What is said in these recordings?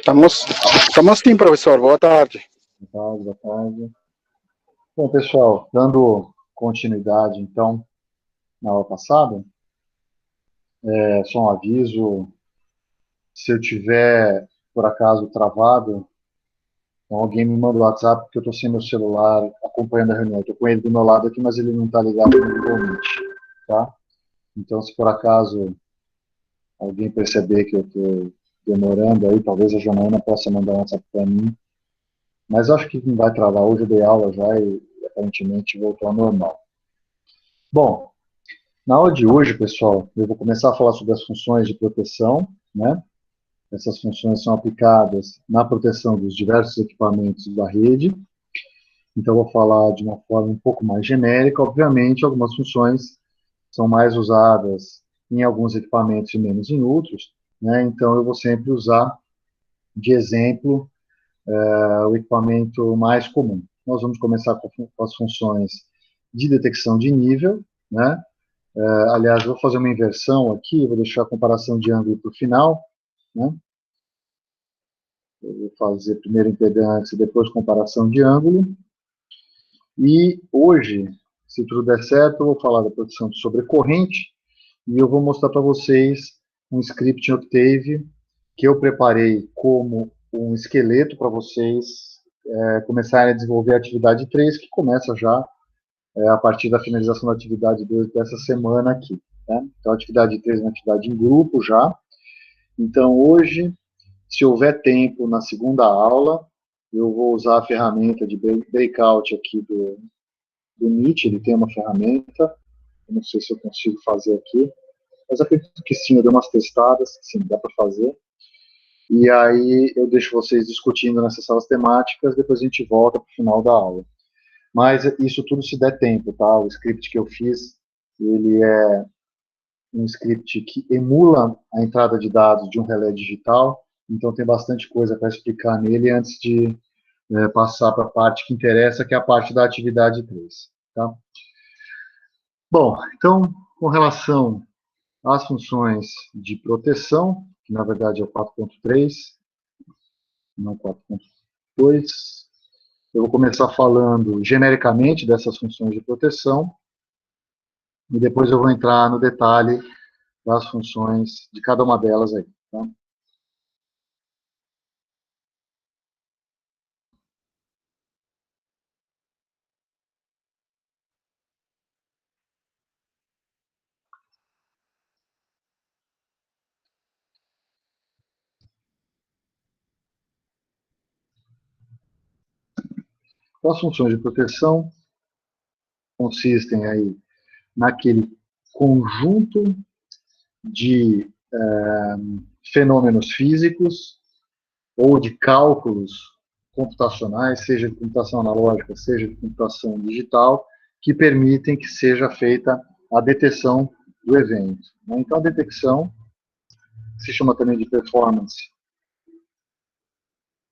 Estamos sim, professor. Boa tarde. Boa tarde, boa tarde. Bom, pessoal, dando continuidade, então, na aula passada, só um aviso, se eu tiver, por acaso, travado, então alguém me manda o WhatsApp, porque eu estou sem meu celular acompanhando a reunião. Estou com ele do meu lado aqui, mas ele não está ligado no Google Meet, tá? Então, se por acaso alguém perceber que eu estou demorando aí, talvez a Janaína possa mandar um WhatsApp para mim, mas acho que não vai travar. Hoje eu dei aula já e aparentemente voltou ao normal. Bom, na aula de hoje, pessoal, eu vou começar a falar sobre as funções de proteção, né? Essas funções são aplicadas na proteção dos diversos equipamentos da rede. Então, eu vou falar de uma forma um pouco mais genérica. Obviamente, algumas funções são mais usadas em alguns equipamentos e menos em outros, né? Então, eu vou sempre usar de exemplo o equipamento mais comum. Nós vamos começar com as funções de detecção de nível, né? Aliás, vou fazer uma inversão aqui, vou deixar a comparação de ângulo para o final, né? Eu vou fazer primeiro impedância, depois comparação de ângulo. E hoje, se tudo der certo, eu vou falar da proteção de sobrecorrente e eu vou mostrar para vocês um script em Octave que eu preparei como um esqueleto para vocês começarem a desenvolver a atividade 3, que começa já a partir da finalização da atividade 2 dessa semana aqui. Né? Então, a atividade 3 é uma atividade em grupo já. Então, hoje, se houver tempo na segunda aula, eu vou usar a ferramenta de breakout aqui do Meet, ele tem uma ferramenta, eu não sei se eu consigo fazer aqui, mas acredito que sim, eu dei umas testadas, sim, dá para fazer. E aí eu deixo vocês discutindo nessas salas temáticas, depois a gente volta para o final da aula. Mas isso tudo se der tempo, tá? O script que eu fiz, ele é um script que emula a entrada de dados de um relé digital, então tem bastante coisa para explicar nele antes de passar para a parte que interessa, que é a parte da atividade 3. Tá? Bom, então, com relação às funções de proteção, que na verdade é o 4.3, não 4.2, eu vou começar falando genericamente dessas funções de proteção, e depois eu vou entrar no detalhe das funções de cada uma delas aí. Tá? Então, as funções de proteção consistem aí naquele conjunto de fenômenos físicos ou de cálculos computacionais, seja de computação analógica, seja de computação digital, que permitem que seja feita a detecção do evento. Então, a detecção se chama também de performance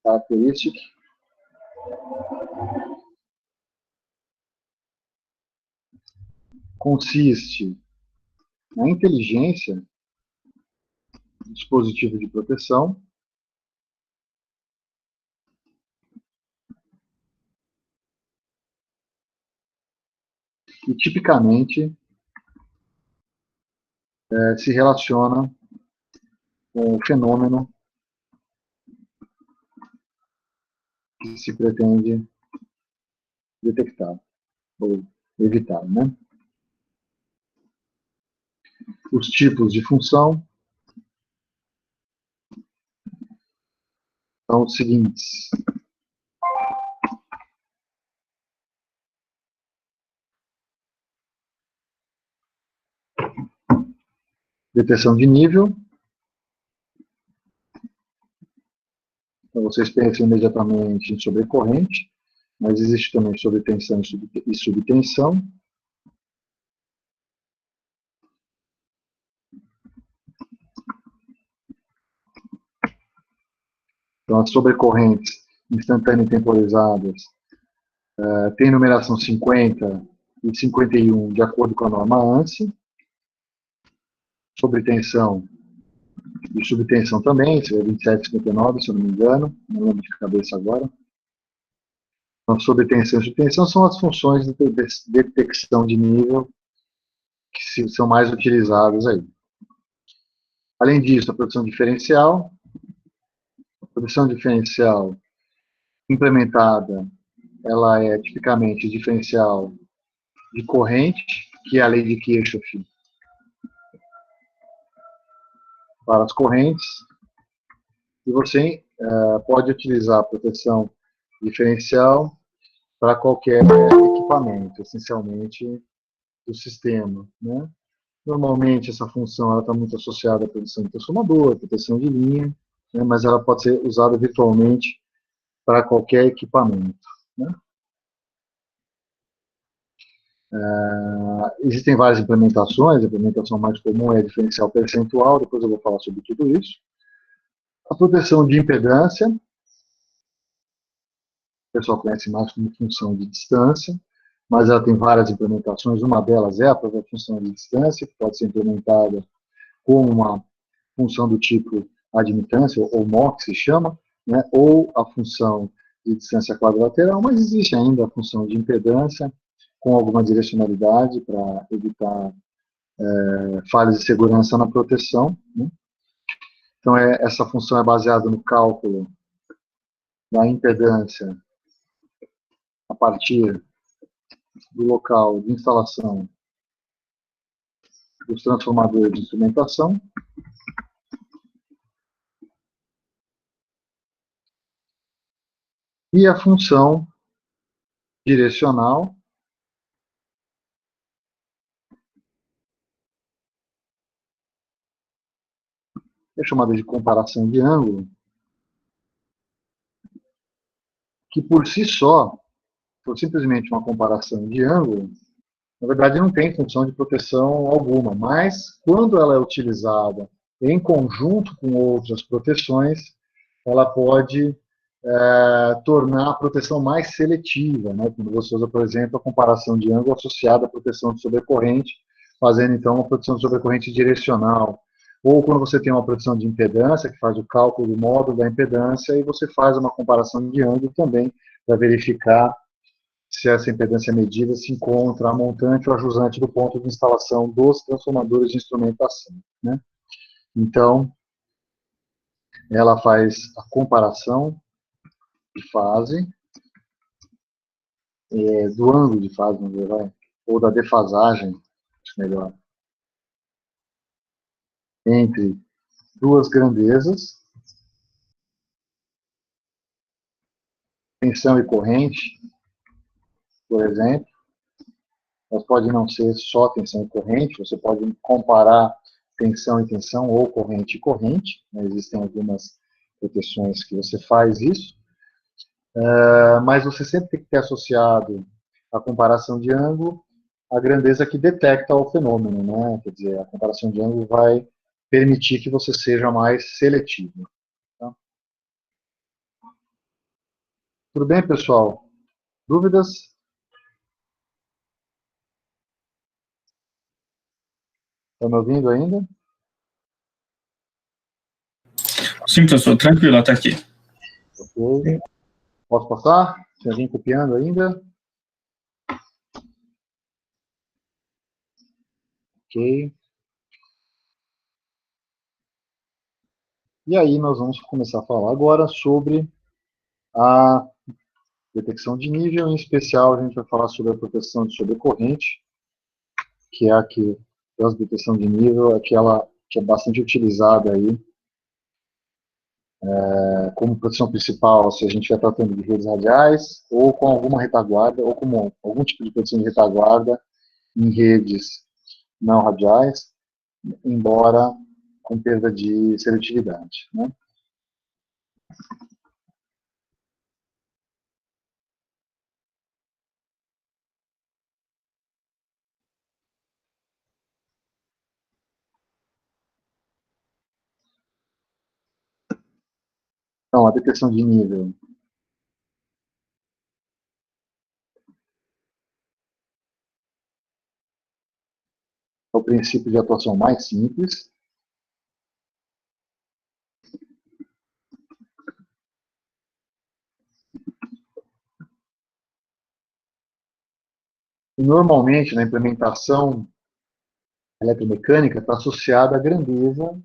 characteristic. Consiste na inteligência do dispositivo de proteção e, tipicamente, se relaciona com o fenômeno que se pretende detectar ou evitar, né? Os tipos de função são os seguintes. Detecção de nível. Então, vocês pensam imediatamente em sobrecorrente, mas existe também sobretensão e subtensão. Então, as sobrecorrentes instantâneas e temporizadas têm numeração 50 e 51 de acordo com a norma ANSI. Sobretensão de subtensão também, seria 27,59, se eu não me engano, não lembro de cabeça agora. Então, subtensão e subtensão são as funções de detecção de nível que são mais utilizadas aí. Além disso, a produção diferencial. A produção diferencial implementada, ela é tipicamente diferencial de corrente, que é a lei de Kirchhoff para as correntes, e você pode utilizar a proteção diferencial para qualquer equipamento, essencialmente do sistema, né? Normalmente essa função está muito associada à proteção de transformador, proteção de linha, né? Mas ela pode ser usada virtualmente para qualquer equipamento, né? Existem várias implementações, a implementação mais comum é a diferencial percentual, depois eu vou falar sobre tudo isso. A proteção de impedância, o pessoal conhece mais como função de distância, mas ela tem várias implementações, uma delas é a própria função de distância, que pode ser implementada com uma função do tipo admitância, ou MOC se chama, né, ou a função de distância quadrilateral, mas existe ainda a função de impedância, com alguma direcionalidade para evitar falhas de segurança na proteção, né? Então, essa função é baseada no cálculo da impedância a partir do local de instalação dos transformadores de instrumentação. E a função direcional é chamada de comparação de ângulo, que por si só, por simplesmente uma comparação de ângulo, na verdade não tem função de proteção alguma, mas quando ela é utilizada em conjunto com outras proteções, ela pode tornar a proteção mais seletiva, né? Quando você usa, por exemplo, a comparação de ângulo associada à proteção de sobrecorrente, fazendo então uma proteção de sobrecorrente direcional. Ou quando você tem uma proteção de impedância, que faz o cálculo do módulo da impedância, e você faz uma comparação de ângulo também, para verificar se essa impedância medida se encontra a montante ou a jusante do ponto de instalação dos transformadores de instrumentação, né? Então, ela faz a comparação de fase, do ângulo de fase, vamos dizer, vai, ou da defasagem, melhor, entre duas grandezas, tensão e corrente, por exemplo. Mas pode não ser só tensão e corrente, você pode comparar tensão e tensão, ou corrente e corrente, né? Existem algumas proteções que você faz isso, mas você sempre tem que ter associado a comparação de ângulo a grandeza que detecta o fenômeno, né? Quer dizer, a comparação de ângulo vai permitir que você seja mais seletivo. Tá? Tudo bem, pessoal? Dúvidas? Estão me ouvindo ainda? Sim, professor, tranquilo até aqui. Ok. Posso passar? Tem alguém copiando ainda? Ok. E aí nós vamos começar a falar agora sobre a detecção de nível, em especial a gente vai falar sobre a proteção de sobrecorrente, que é a que, a detecção de nível, aquela que é bastante utilizada aí como proteção principal, se a gente estiver tratando de redes radiais, ou com alguma retaguarda, ou como algum tipo de proteção de retaguarda em redes não radiais, embora com perda de seletividade, né? Então, a detecção de nível é o princípio de atuação mais simples, E normalmente, na implementação eletromecânica, está associada à grandeza,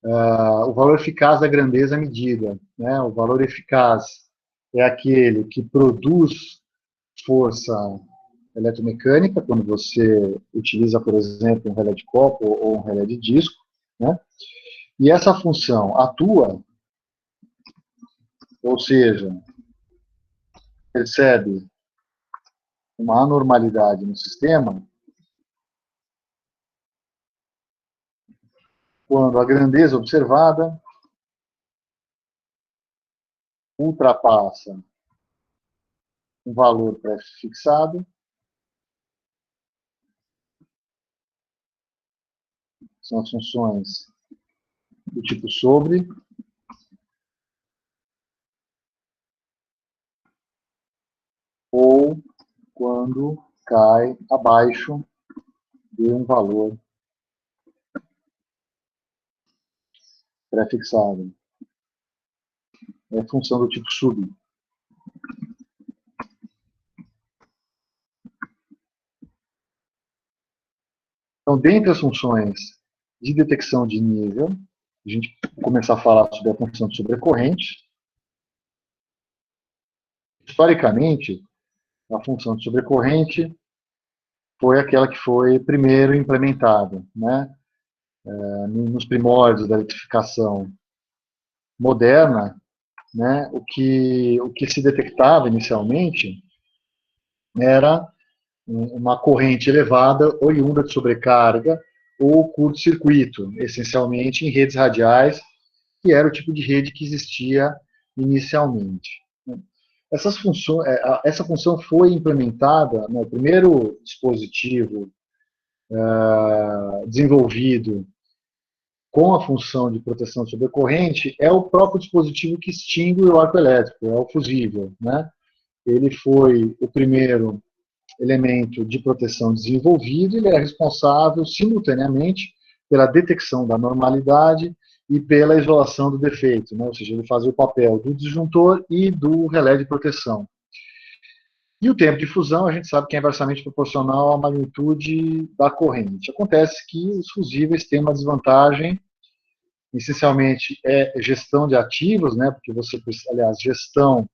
o valor eficaz da grandeza medida. Né? O valor eficaz é aquele que produz força eletromecânica, quando você utiliza, por exemplo, um relé de copo ou um relé de disco, né? E essa função atua, ou seja, percebe uma anormalidade no sistema, quando a grandeza observada ultrapassa um valor pré-fixado, são as funções do tipo sobre, ou quando cai abaixo de um valor pré-fixado. É função do tipo sub. Então, dentre as funções de detecção de nível, a gente começar a falar sobre a função de sobrecorrente. Historicamente, a função de sobrecorrente foi aquela que foi primeiro implementada, né? Nos primórdios da eletrificação moderna, né? O que se detectava inicialmente era uma corrente elevada oriunda de sobrecarga ou curto-circuito, essencialmente em redes radiais, que era o tipo de rede que existia inicialmente. Essa função foi implementada no primeiro dispositivo desenvolvido com a função de proteção de sobrecorrente, é o próprio dispositivo que extingue o arco elétrico, é o fusível. Né? Ele foi o primeiro elemento de proteção desenvolvido, ele é responsável simultaneamente pela detecção da normalidade e pela isolação do defeito, né? Ou seja, ele fazia o papel do disjuntor e do relé de proteção. E o tempo de fusão, a gente sabe que é inversamente proporcional à magnitude da corrente. Acontece que os fusíveis têm uma desvantagem, essencialmente é gestão de ativos, né? Porque você, aliás, gestão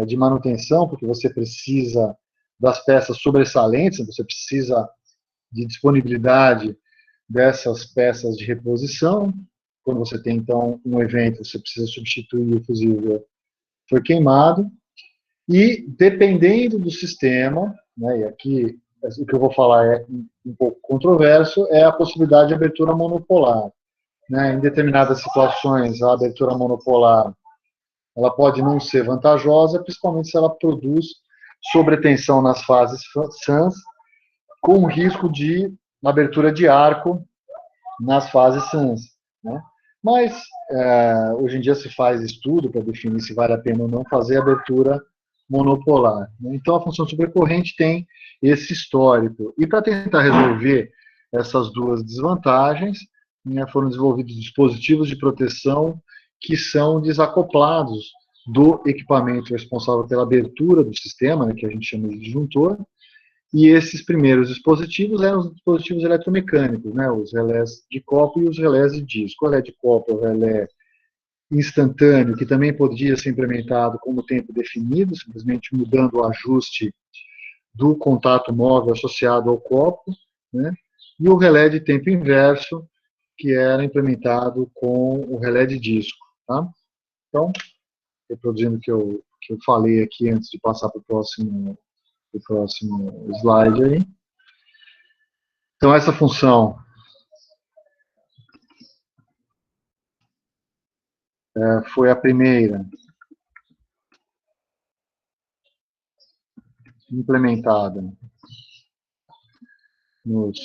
de manutenção, porque você precisa das peças sobressalentes, você precisa de disponibilidade dessas peças de reposição. Quando você tem, então, um evento, você precisa substituir o fusível foi queimado. E, dependendo do sistema, né, e aqui o que eu vou falar é um pouco controverso, é a possibilidade de abertura monopolar. Né? Em determinadas situações, a abertura monopolar ela pode não ser vantajosa, principalmente se ela produz sobretensão nas fases SANS, com risco de abertura de arco nas fases SANS. Né? Mas, hoje em dia se faz estudo para definir se vale a pena ou não fazer abertura monopolar. Né? Então, a função sobrecorrente tem esse histórico. E para tentar resolver essas duas desvantagens, né, foram desenvolvidos dispositivos de proteção que são desacoplados do equipamento responsável pela abertura do sistema, né, que a gente chama de disjuntor, e esses primeiros dispositivos eram os dispositivos eletromecânicos, né, os relés de copo e os relés de disco. O relé de copo é o relé instantâneo, que também podia ser implementado como tempo definido, simplesmente mudando o ajuste do contato móvel associado ao copo, né, e o relé de tempo inverso, que era implementado com o relé de disco. Tá? Então, reproduzindo o que eu falei aqui antes de passar para o próximo slide aí. Então, essa função foi a primeira implementada nos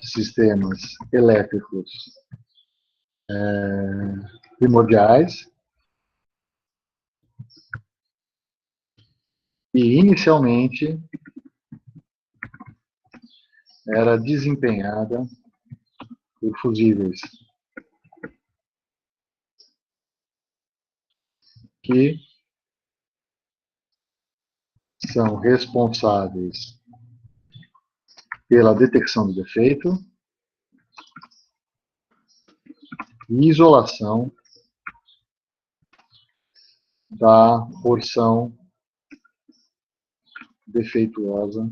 sistemas elétricos primordiais e, inicialmente, era desempenhada por fusíveis, que são responsáveis pela detecção do defeito e isolação da porção defeituosa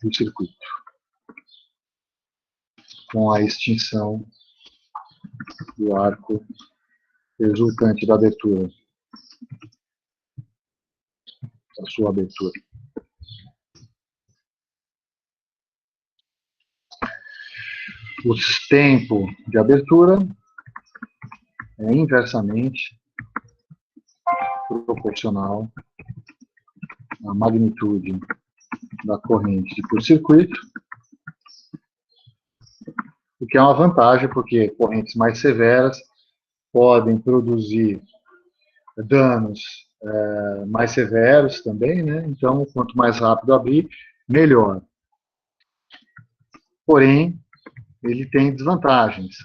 do circuito, com a extinção do arco resultante da abertura, da sua abertura. O tempo de abertura é inversamente proporcional à magnitude da corrente de curto-circuito, o que é uma vantagem, porque correntes mais severas podem produzir danos mais severos também, né? Então, quanto mais rápido abrir, melhor. Porém, ele tem desvantagens.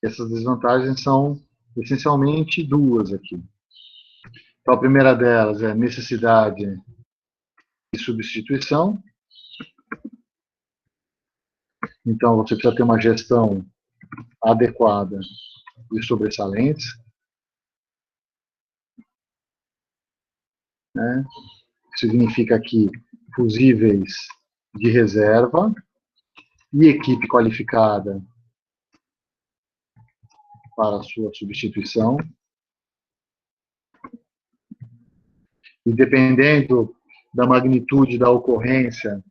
Essas desvantagens são essencialmente duas aqui. Então, a primeira delas é a necessidade de substituição. Então, você precisa ter uma gestão adequada de sobressalentes, né? Significa aqui fusíveis de reserva e equipe qualificada para a sua substituição. E dependendo da magnitude da ocorrência,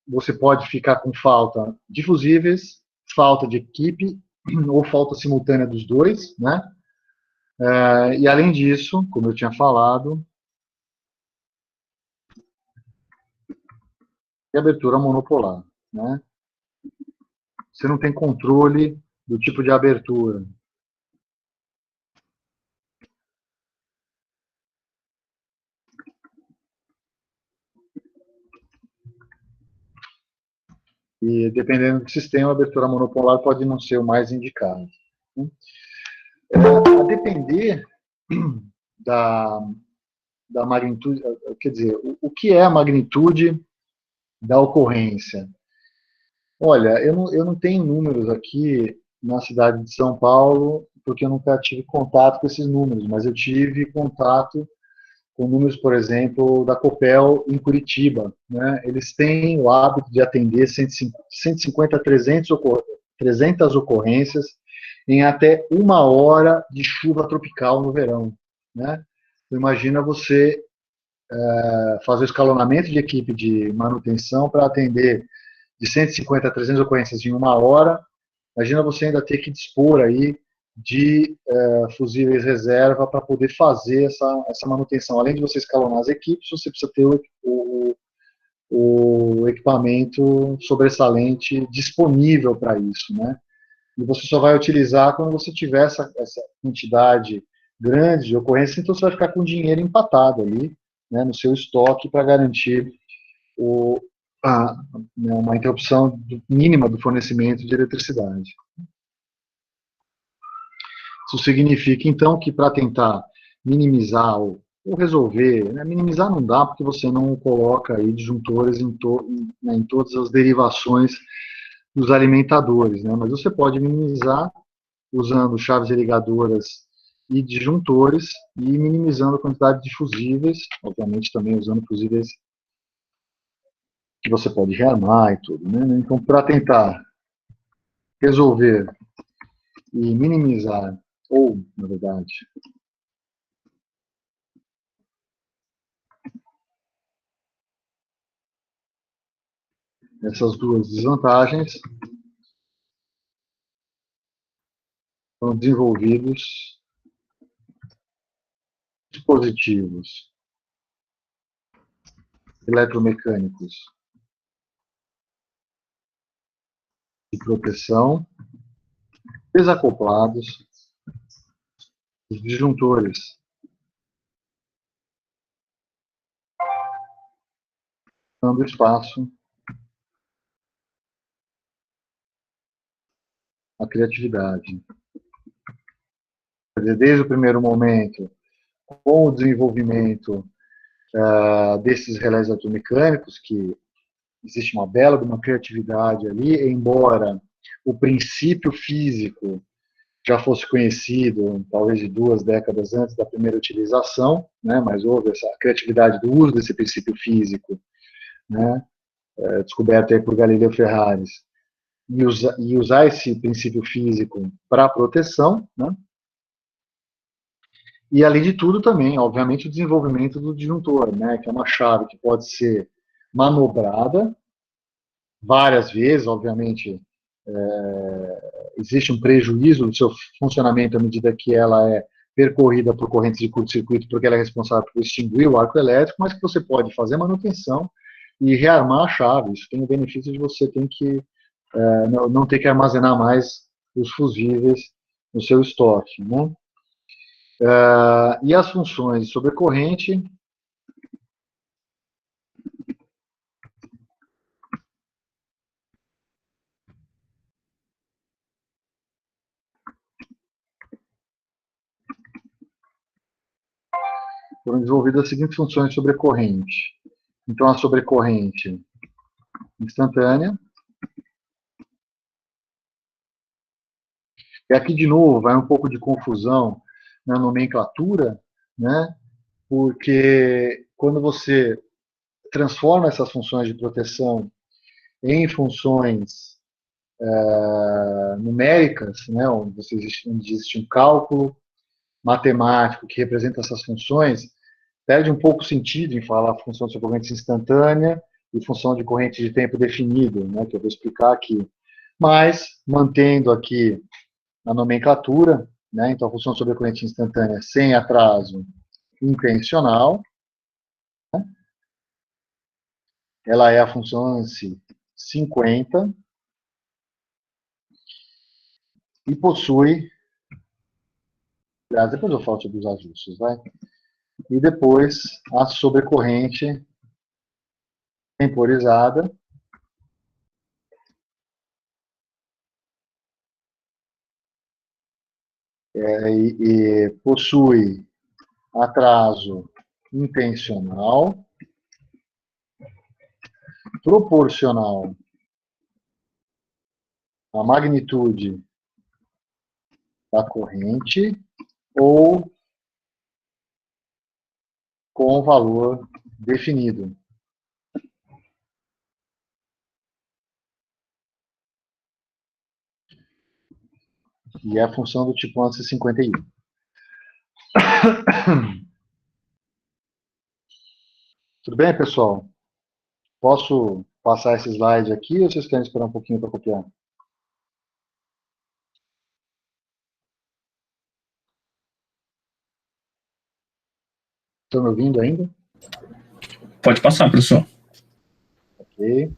você pode ficar com falta de fusíveis, falta de equipe ou falta simultânea dos dois, né? E além disso, como eu tinha falado, é abertura monopolar, né? Você não tem controle do tipo de abertura. E dependendo do sistema, a abertura monopolar pode não ser o mais indicado. A depender da magnitude, quer dizer, o que é a magnitude da ocorrência? Olha, eu não tenho números aqui na cidade de São Paulo, porque eu nunca tive contato com esses números, mas eu tive contato com números, por exemplo, da Copel em Curitiba, né? Eles têm o hábito de atender 150 a 300 ocorrências em até 1 hora de chuva tropical no verão, né? Imagina você fazer o escalonamento de equipe de manutenção para atender de 150 a 300 ocorrências em 1 hora. Imagina você ainda ter que dispor aí de fusíveis reserva para poder fazer essa manutenção. Além de você escalonar as equipes, você precisa ter o equipamento sobressalente disponível para isso, né? E você só vai utilizar quando você tiver essa quantidade grande de ocorrência, então você vai ficar com o dinheiro empatado ali, né, no seu estoque para garantir uma interrupção mínima do fornecimento de eletricidade. Isso significa, então, que para tentar minimizar ou resolver, né, minimizar não dá porque você não coloca aí disjuntores em todas as derivações dos alimentadores, né, mas você pode minimizar usando chaves ligadoras e disjuntores e minimizando a quantidade de fusíveis, obviamente também usando fusíveis que você pode rearmar e tudo, né? Então, para tentar resolver e minimizar, ou, na verdade, essas duas desvantagens, foram desenvolvidos dispositivos eletromecânicos de proteção desacoplados, os disjuntores dando espaço à criatividade. desde o primeiro momento, com o desenvolvimento desses relés eletromecânicos, que existe uma bela uma criatividade ali, embora o princípio físico já fosse conhecido, talvez de 2 décadas antes da primeira utilização, né, mas houve essa criatividade do uso desse princípio físico, né, descoberto aí por Galileu Ferraris, e usar esse princípio físico para proteção, né, e, além de tudo, também, obviamente, o desenvolvimento do disjuntor, né, que é uma chave que pode ser manobrada várias vezes, obviamente, existe um prejuízo do seu funcionamento à medida que ela é percorrida por correntes de curto-circuito, porque ela é responsável por extinguir o arco elétrico, mas que você pode fazer manutenção e rearmar a chave. Isso tem o benefício de você não ter que armazenar mais os fusíveis no seu estoque, né? E as funções de sobrecorrente, foram desenvolvidas as seguintes funções de sobrecorrente. Então, a sobrecorrente instantânea. E aqui, de novo, vai um pouco de confusão na nomenclatura, né? Porque quando você transforma essas funções de proteção em funções numéricas, né, onde existe um cálculo matemático que representa essas funções, perde um pouco o sentido em falar função de corrente instantânea e função de corrente de tempo definido, né, que eu vou explicar aqui. Mas, mantendo aqui a nomenclatura, né, então a função sobre a corrente instantânea sem atraso intencional, né, ela é a função ANSI 50 e possui, aliás, depois eu falo sobre os ajustes, vai? E depois a sobrecorrente temporizada, e possui atraso intencional, proporcional à magnitude da corrente ou com valor definido. E é a função do tipo ANSI 51. Tudo bem, pessoal? Posso passar esse slide aqui ou vocês querem esperar um pouquinho para copiar? Estão me ouvindo ainda? Pode passar, professor. Ok.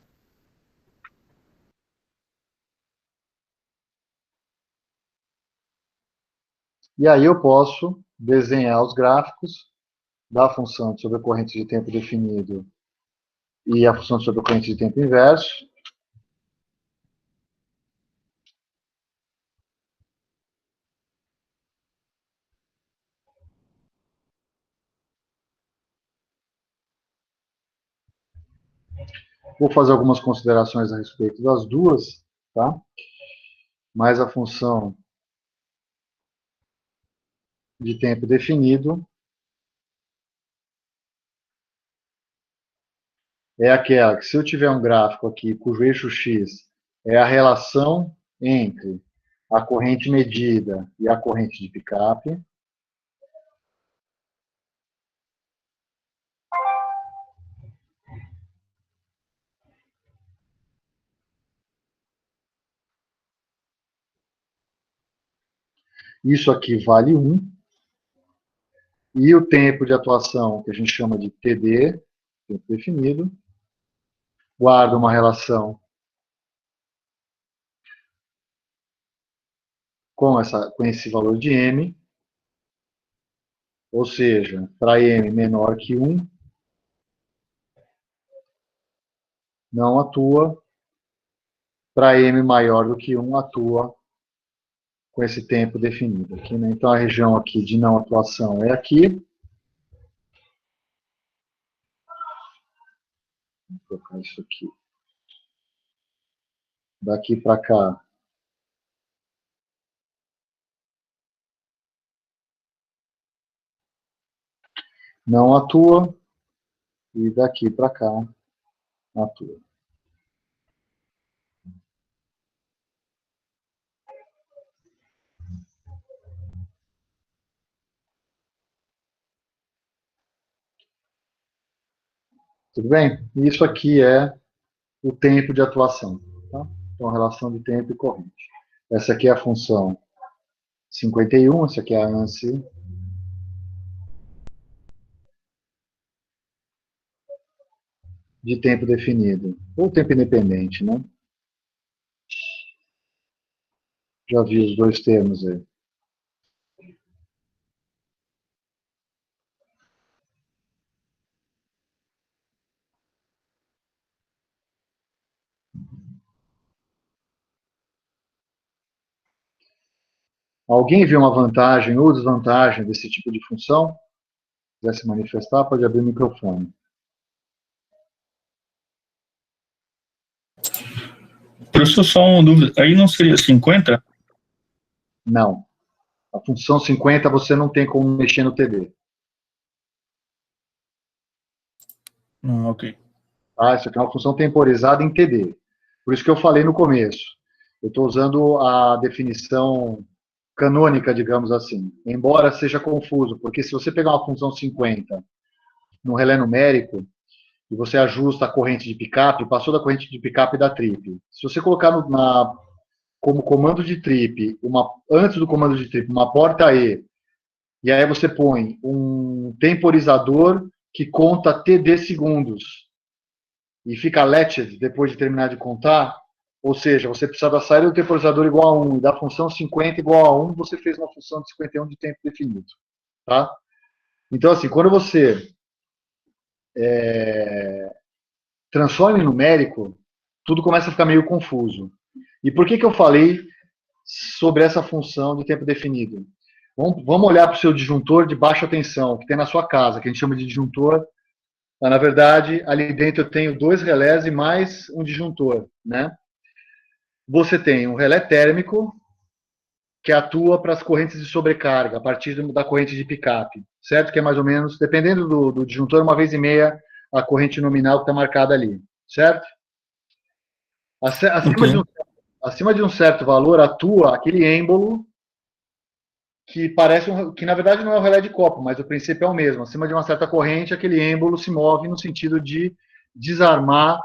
E aí eu posso desenhar os gráficos da função de sobrecorrente de tempo definido e a função de sobrecorrente de tempo inverso. Vou fazer algumas considerações a respeito das duas, tá? Mas a função de tempo definido é aquela que, se eu tiver um gráfico aqui cujo eixo x é a relação entre a corrente medida e a corrente de picape, isso aqui vale 1, e o tempo de atuação, que a gente chama de TD, tempo definido, guarda uma relação com esse valor de m, ou seja, para m menor que 1, não atua, para m maior do que 1, atua com esse tempo definido aqui, né? Então, a região aqui de não atuação é aqui. Vou colocar isso aqui. Daqui para cá. Não atua. E daqui para cá, atua. Tudo bem? Isso aqui é o tempo de atuação. Tá? Então, a relação de tempo e corrente. Essa aqui é a função 51, essa aqui é a ANSI. De tempo definido. Ou tempo independente, né? Já vi os dois termos aí. Alguém vê uma vantagem ou desvantagem desse tipo de função? Se quiser se manifestar, pode abrir o microfone. Professor, só uma dúvida. Aí não seria 50? Não. A função 50 você não tem como mexer no TD. Ok. Ah, isso aqui é uma função temporizada em TD. Por isso que eu falei no começo. Eu estou usando a definição canônica, digamos assim. Embora seja confuso, porque se você pegar uma função 50 no relé numérico, e você ajusta a corrente de picape, passou da corrente de picape da trip. Se você colocar como comando de trip, antes do comando de trip, uma porta e aí você põe um temporizador que conta TD segundos, e fica latched depois de terminar de contar, ou seja, você precisa da saída do temporizador igual a 1 e da função 50 igual a 1, você fez uma função de 51 de tempo definido. Tá? Então, assim, quando você transforma em numérico, tudo começa a ficar meio confuso. E por que eu falei sobre essa função de tempo definido? Vamos olhar para o seu disjuntor de baixa tensão, que tem na sua casa, que a gente chama de disjuntor. Na verdade, ali dentro eu tenho 2 relés e mais um disjuntor, né? Você tem um relé térmico, que atua para as correntes de sobrecarga, a partir da corrente de picape, certo? Que é mais ou menos, dependendo do disjuntor, 1,5 vezes a corrente nominal que está marcada ali, certo? Ok. Acima de um certo valor, atua aquele êmbolo que parece que na verdade não é o relé de copo, mas o princípio é o mesmo. Acima de uma certa corrente, aquele êmbolo se move no sentido de desarmar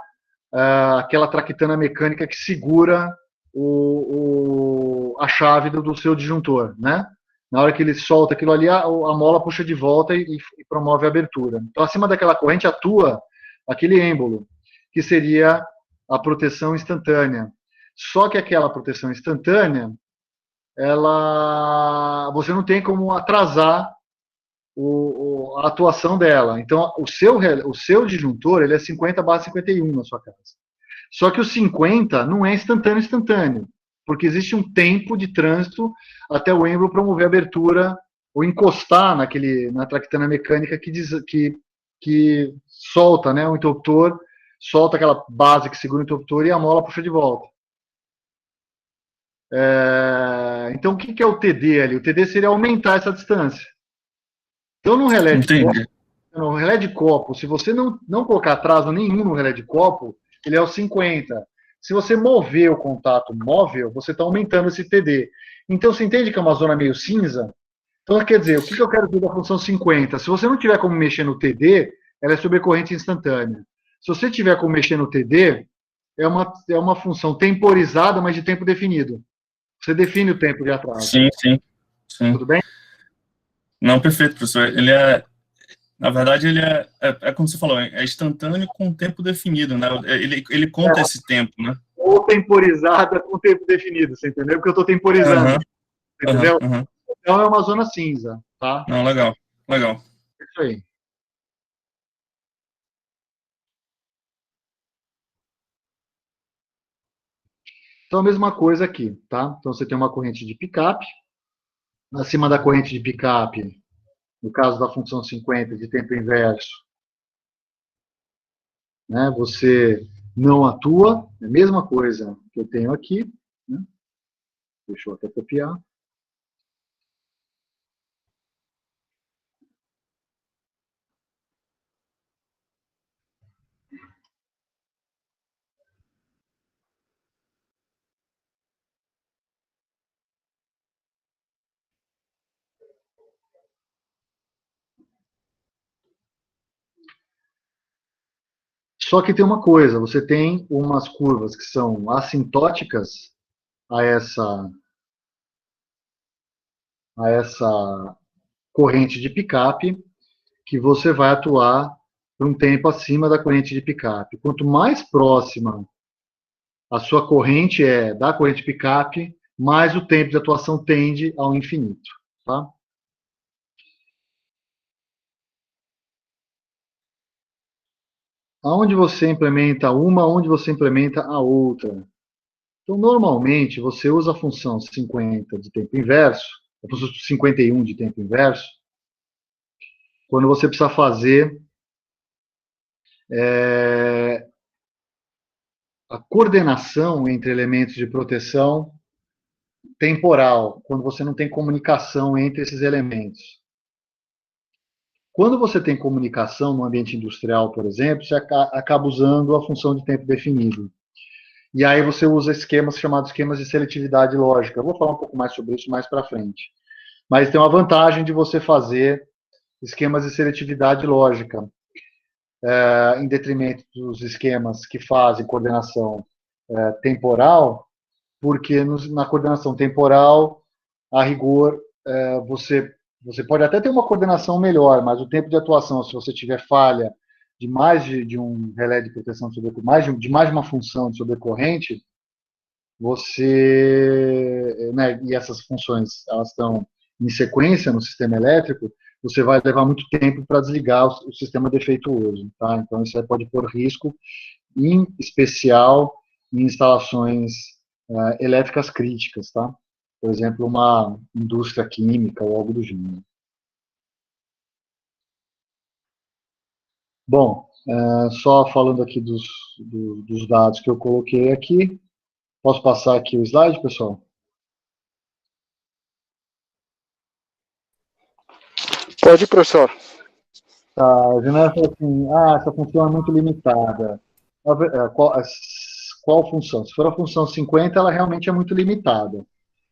aquela traquitana mecânica que segura a chave do seu disjuntor, né? Na hora que ele solta aquilo ali, a mola puxa de volta e promove a abertura. Então, acima daquela corrente atua aquele êmbolo, que seria a proteção instantânea. Só que aquela proteção instantânea, você não tem como atrasar a atuação dela. Então, o seu disjuntor ele é 50/51 na sua casa. Só que o 50 não é instantâneo, porque existe um tempo de trânsito até o êmbolo promover a abertura ou encostar na traquitana mecânica que solta, né, o interruptor, solta aquela base que segura o interruptor e a mola puxa de volta. Então, o que é o TD ali? O TD seria aumentar essa distância. Então, Entendi. no relé de copo, se você não colocar atraso nenhum no relé de copo, ele é o 50. Se você mover o contato móvel, você está aumentando esse TD. Então, você entende que é uma zona meio cinza? Então, quer dizer, o que eu quero dizer da função 50? Se você não tiver como mexer no TD, ela é sobrecorrente instantânea. Se você tiver como mexer no TD, é uma função temporizada, mas de tempo definido. Você define o tempo de atraso. Sim, sim, sim. Tudo bem? Não, perfeito, professor. Na verdade, é como você falou, é instantâneo com tempo definido, né? Ele conta esse tempo, né? Ou temporizada com tempo definido, você entendeu? Porque eu estou temporizando, Aham, aham, entendeu? aham. Então é uma zona cinza, tá? Não, legal, legal. É isso aí. Então, a mesma coisa aqui, tá? Então, você tem uma corrente de picape. Acima da corrente de picape, no caso da função 50 de tempo inverso, né, você não atua, é a mesma coisa que eu tenho aqui, né? Deixa eu até copiar. Só que tem uma coisa, você tem umas curvas que são assintóticas a essa corrente de picape, que você vai atuar por um tempo acima da corrente de picape. Quanto mais próxima a sua corrente é da corrente picape, mais o tempo de atuação tende ao infinito. Tá? Aonde você implementa uma, onde você implementa a outra. Então, normalmente, você usa a função 50 de tempo inverso, a função 51 de tempo inverso, quando você precisa fazer a coordenação entre elementos de proteção temporal, quando você não tem comunicação entre esses elementos. Quando você tem comunicação no ambiente industrial, por exemplo, você acaba usando a função de tempo definido. E aí você usa esquemas chamados esquemas de seletividade lógica. Eu vou falar um pouco mais sobre isso mais para frente. Mas tem uma vantagem de você fazer esquemas de seletividade lógica, em detrimento dos esquemas que fazem coordenação temporal, porque na coordenação temporal, a rigor, você pode até ter uma coordenação melhor, mas o tempo de atuação, se você tiver falha de mais de um relé de proteção de mais de uma função de sobrecorrente, você, né, e essas funções elas estão em sequência no sistema elétrico, você vai levar muito tempo para desligar o sistema defeituoso, tá? Então isso aí pode pôr risco, em especial em instalações elétricas críticas, tá? Por exemplo, uma indústria química ou algo do gênero. Bom, só falando aqui dos dados que eu coloquei aqui. Posso passar aqui o slide, pessoal? Pode, professor. Tá, a Janela falou assim, essa função é muito limitada. Qual função? Se for a função 50, ela realmente é muito limitada.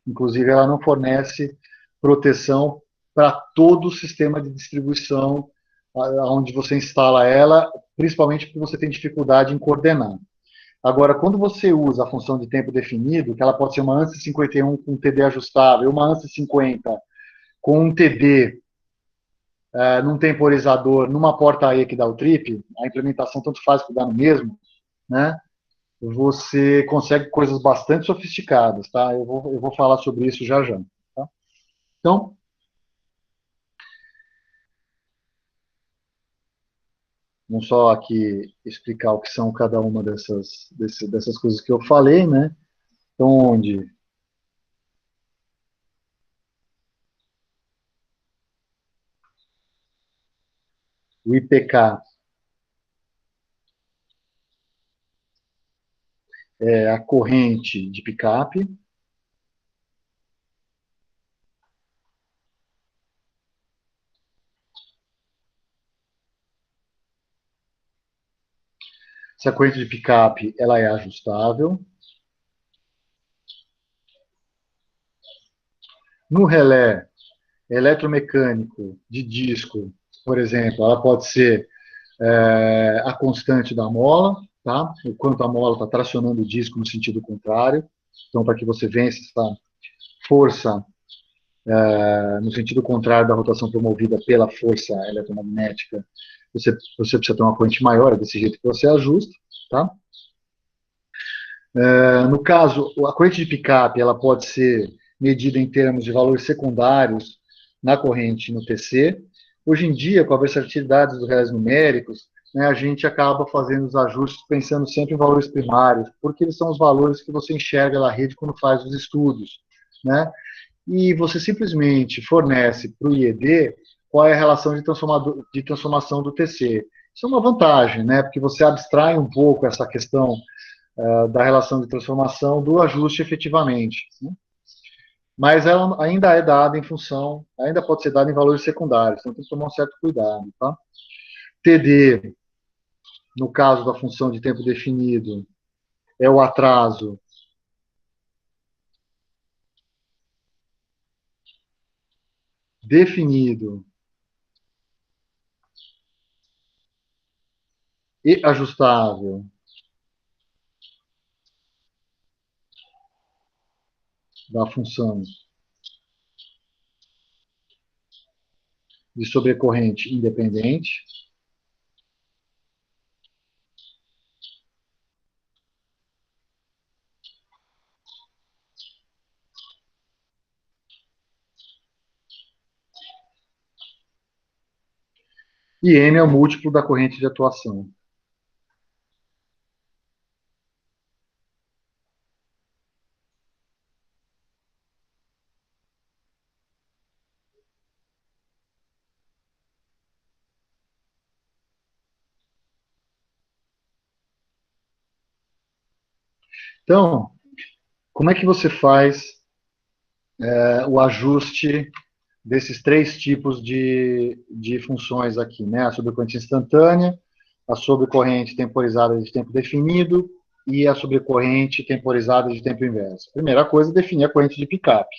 Inclusive, ela não fornece proteção para todo o sistema de distribuição onde você instala ela, principalmente porque você tem dificuldade em coordenar. Agora, quando você usa a função de tempo definido, que ela pode ser uma ANSI 51 com um TD ajustável, uma ANSI 50 com um TD num temporizador, numa porta AE que dá o trip, a implementação tanto faz que dá no mesmo, né? Você consegue coisas bastante sofisticadas, tá? Eu vou falar sobre isso já já. Tá? Então, vamos só aqui explicar o que são cada uma dessas coisas que eu falei, né? Então, onde o IPK é a corrente de picape, essa corrente de picape ela é ajustável. No relé eletromecânico de disco, por exemplo, ela pode ser a constante da mola, tá? O quanto a mola está tracionando o disco no sentido contrário. Então, para que você vença essa força no sentido contrário da rotação promovida pela força eletromagnética, você precisa ter uma corrente maior, é desse jeito que você ajusta, tá? No caso, a corrente de picape ela pode ser medida em termos de valores secundários na corrente no TC. Hoje em dia, com a versatilidade dos relés numéricos, né, a gente acaba fazendo os ajustes pensando sempre em valores primários, porque eles são os valores que você enxerga na rede quando faz os estudos, né? E você simplesmente fornece para o IED qual é a relação de transformação do TC. Isso é uma vantagem, né? Porque você abstrai um pouco essa questão da relação de transformação do ajuste efetivamente, né? Mas ela ainda é dada em função, ainda pode ser dada em valores secundários, então tem que tomar um certo cuidado, tá? TD, no caso da função de tempo definido, é o atraso definido e ajustável da função de sobrecorrente independente. E M é o múltiplo da corrente de atuação. Então, como é que você faz o ajuste desses três tipos de funções aqui, né? A sobrecorrente instantânea, a sobrecorrente temporizada de tempo definido e a sobrecorrente temporizada de tempo inverso. Primeira coisa, definir a corrente de picape.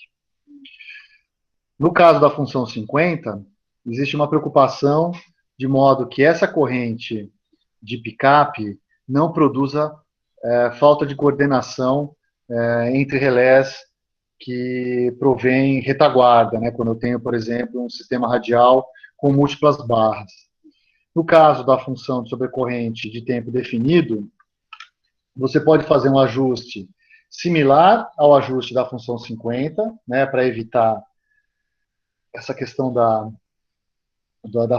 No caso da função 50, existe uma preocupação de modo que essa corrente de picape não produza falta de coordenação entre relés que provém retaguarda, né, quando eu tenho, por exemplo, um sistema radial com múltiplas barras. No caso da função de sobrecorrente de tempo definido, você pode fazer um ajuste similar ao ajuste da função 50, né, para evitar essa questão da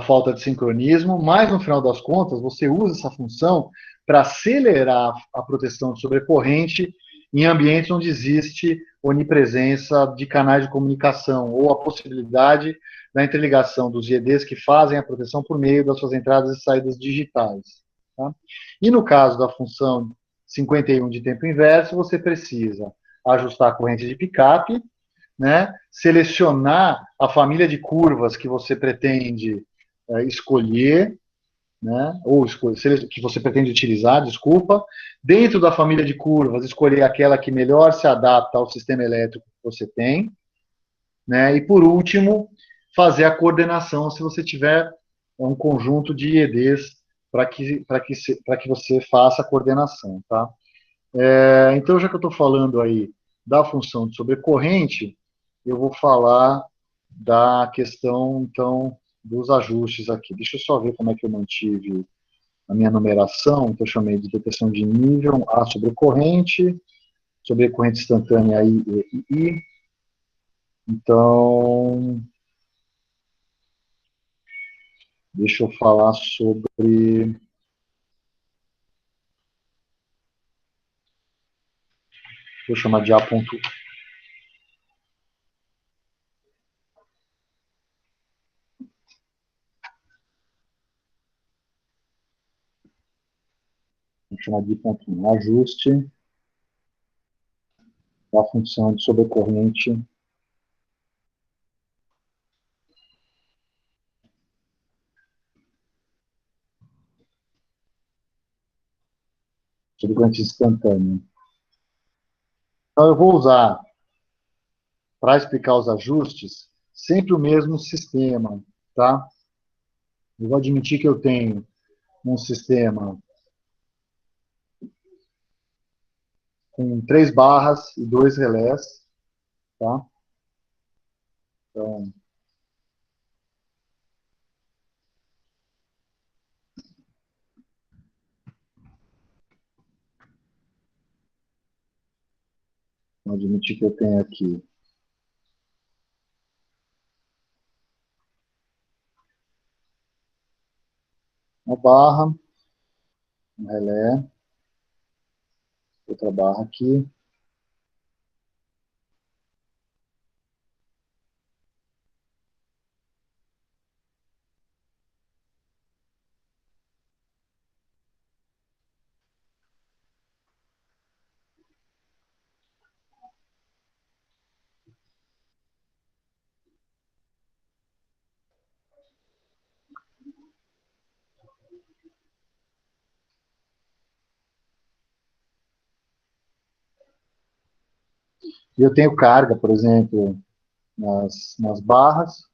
falta de sincronismo, mas no final das contas, você usa essa função para acelerar a proteção de sobrecorrente em ambientes onde existe onipresença de canais de comunicação ou a possibilidade da interligação dos IEDs que fazem a proteção por meio das suas entradas e saídas digitais. Tá? E no caso da função 51 de tempo inverso, você precisa ajustar a corrente de picape, né, selecionar a família de curvas que você pretende escolher, né, que você pretende utilizar, desculpa. Dentro da família de curvas, escolher aquela que melhor se adapta ao sistema elétrico que você tem, né, e por último, fazer a coordenação se você tiver um conjunto de IEDs para que você faça a coordenação, tá? Então, já que eu estou falando aí da função de sobrecorrente, eu vou falar da questão, então, dos ajustes aqui. Deixa eu só ver como é que eu mantive a minha numeração, que eu chamei de detecção de nível, A sobrecorrente instantânea I e I. Então, deixa eu falar sobre... Vou chamar de A ponto. Vou chamar de ponto 1. Ajuste da função de sobrecorrente instantânea. Então, eu vou usar, para explicar os ajustes, sempre o mesmo sistema, tá? Eu vou admitir que eu tenho um sistema com 3 barras e 2 relés, tá? Então, vou admitir que eu tenho aqui uma barra um relé, outra barra aqui. E eu tenho carga, por exemplo, nas barras,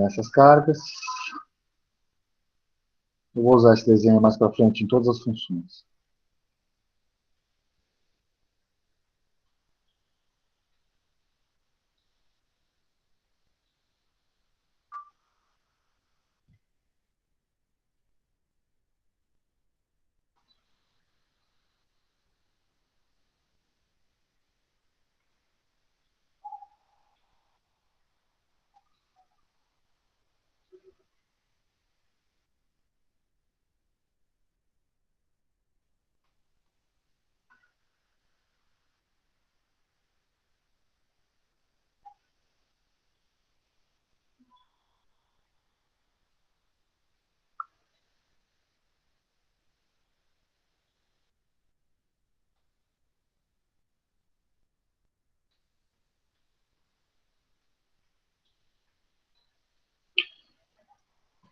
essas cargas. Eu vou usar esse desenho mais para frente em todas as funções.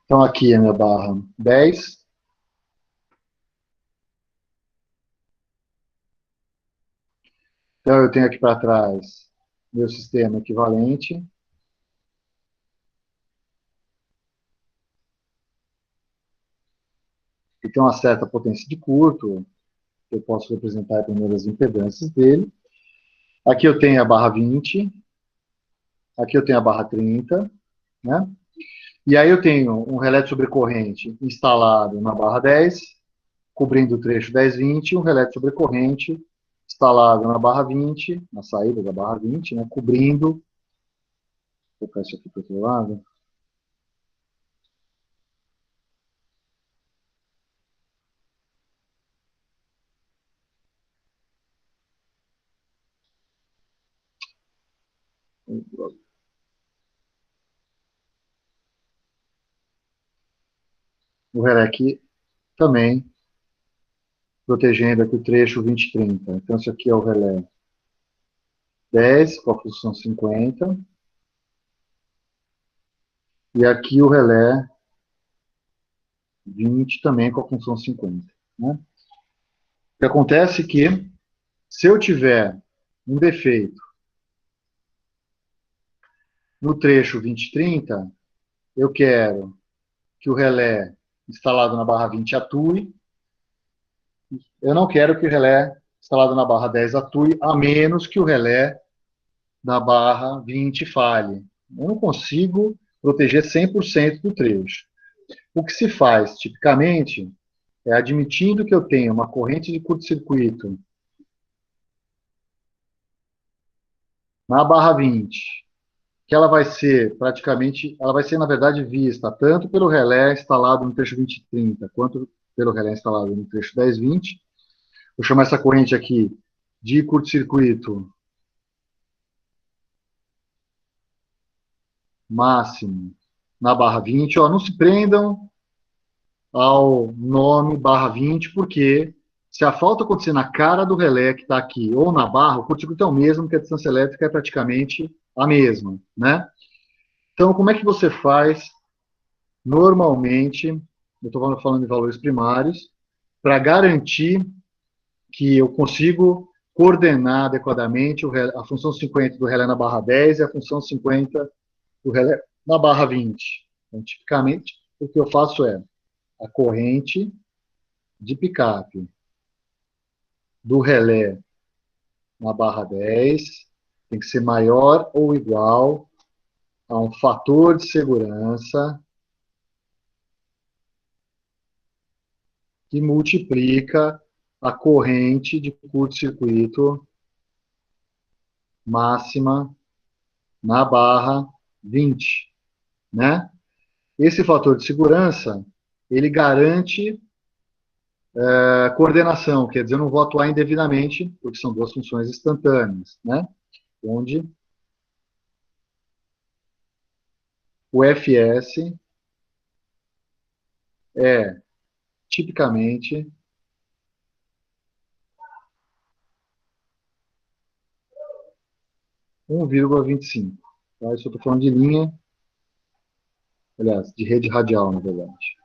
Então, aqui é a minha barra 10. Então, eu tenho aqui para trás meu sistema equivalente. Que tem uma certa potência de curto. Eu posso representar primeiro as impedâncias dele. Aqui eu tenho a barra 20. Aqui eu tenho a barra 30. Né? E aí eu tenho um relé sobrecorrente instalado na barra 10, cobrindo o trecho 10-20, e um relé sobrecorrente instalado na barra 20, na saída da barra 20, né, cobrindo. Vou colocar isso aqui para o outro lado. O relé aqui também, protegendo aqui o trecho 20-30. Então, isso aqui é o relé 10, com a função 50. E aqui o relé 20 também com a função 50. Né? O que acontece é que, se eu tiver um defeito no trecho 20-30, eu quero que o relé instalado na barra 20 atue. Eu não quero que o relé instalado na barra 10 atue, a menos que o relé da barra 20 falhe. Eu não consigo proteger 100% do trecho. O que se faz, tipicamente, é admitindo que eu tenha uma corrente de curto-circuito na barra 20, que ela vai ser praticamente, ela vai ser, na verdade, vista tanto pelo relé instalado no trecho 20-30, quanto pelo relé instalado no trecho 10-20. Vou chamar essa corrente aqui de curto-circuito máximo na barra 20. Ó, não se prendam ao nome barra 20, porque se a falta acontecer na cara do relé que está aqui ou na barra, o curto-circuito é o mesmo, porque a distância elétrica é praticamente a mesma, né? Então, como é que você faz normalmente, eu estou falando de valores primários, para garantir que eu consigo coordenar adequadamente a função 50 do relé na barra 10 e a função 50 do relé na barra 20. Então, tipicamente, o que eu faço é a corrente de picape do relé na barra 10 tem que ser maior ou igual a um fator de segurança que multiplica a corrente de curto-circuito máxima na barra 20, né? Esse fator de segurança ele garante coordenação, quer dizer, eu não vou atuar indevidamente, porque são duas funções instantâneas, né? Onde o fs é tipicamente um 1,25. Tá? Isso eu estou falando de linha, aliás, de rede radial, na verdade.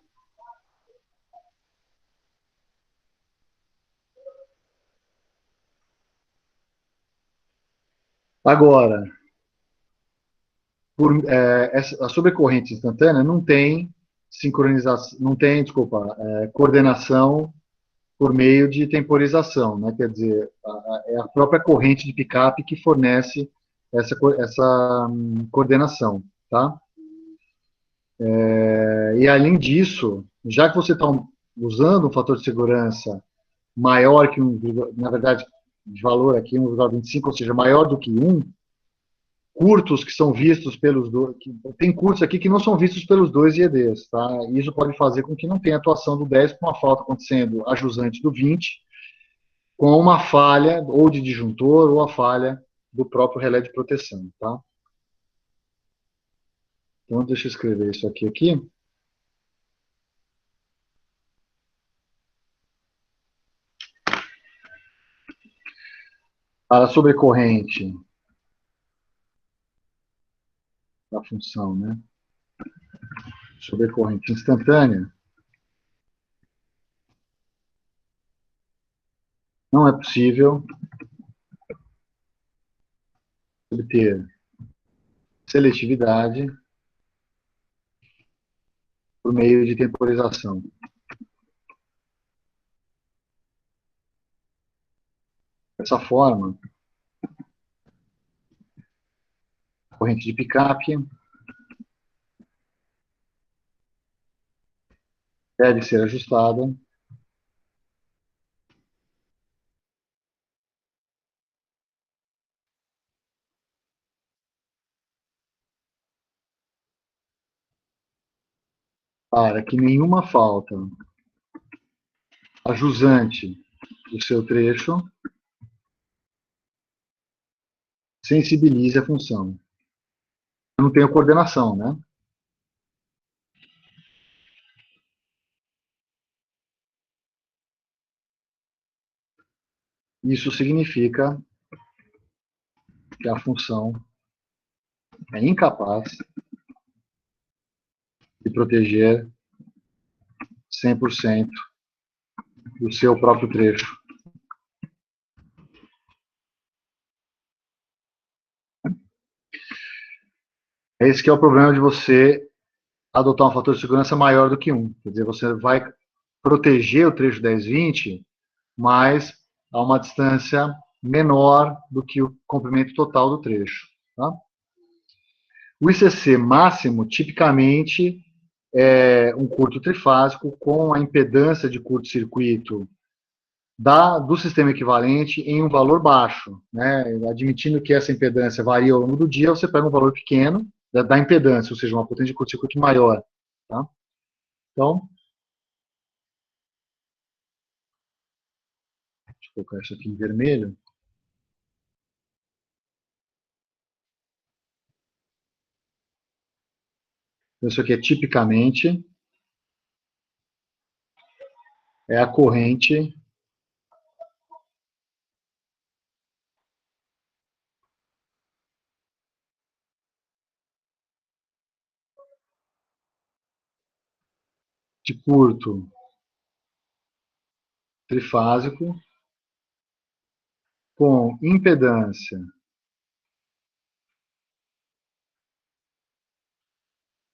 Agora, a sobrecorrente instantânea não tem sincronização, não tem, desculpa, coordenação por meio de temporização, né? Quer dizer, é a própria corrente de picape que fornece essa coordenação, tá? E além disso, já que você está usando um fator de segurança maior que na verdade, de valor aqui 1,25, ou seja, maior do que 1, curtos que são vistos pelos dois, tem curtos aqui que não são vistos pelos dois IEDs, tá? E isso pode fazer com que não tenha atuação do 10 com uma falta acontecendo a jusante do 20, com uma falha ou de disjuntor ou a falha do próprio relé de proteção, tá? Então, deixa eu escrever isso aqui. Para a sobrecorrente da função, né? Sobrecorrente instantânea, não é possível obter seletividade por meio de temporização. Dessa forma, a corrente de picape deve ser ajustada para que nenhuma falta a jusante do seu trecho sensibilize a função. Eu não tenho coordenação, né? Isso significa que a função é incapaz de proteger 100% do seu próprio trecho. Esse que é o problema de você adotar um fator de segurança maior do que 1. Quer dizer, você vai proteger o trecho 10-20, mas a uma distância menor do que o comprimento total do trecho. Tá? O ICC máximo, tipicamente, é um curto trifásico com a impedância de curto-circuito do sistema equivalente em um valor baixo. Né? Admitindo que essa impedância varia ao longo do dia, você pega um valor pequeno da impedância, ou seja, uma potência de curto-circuito maior. Tá? Então, deixa eu colocar isso aqui em vermelho. Isso aqui é tipicamente a corrente de curto trifásico com impedância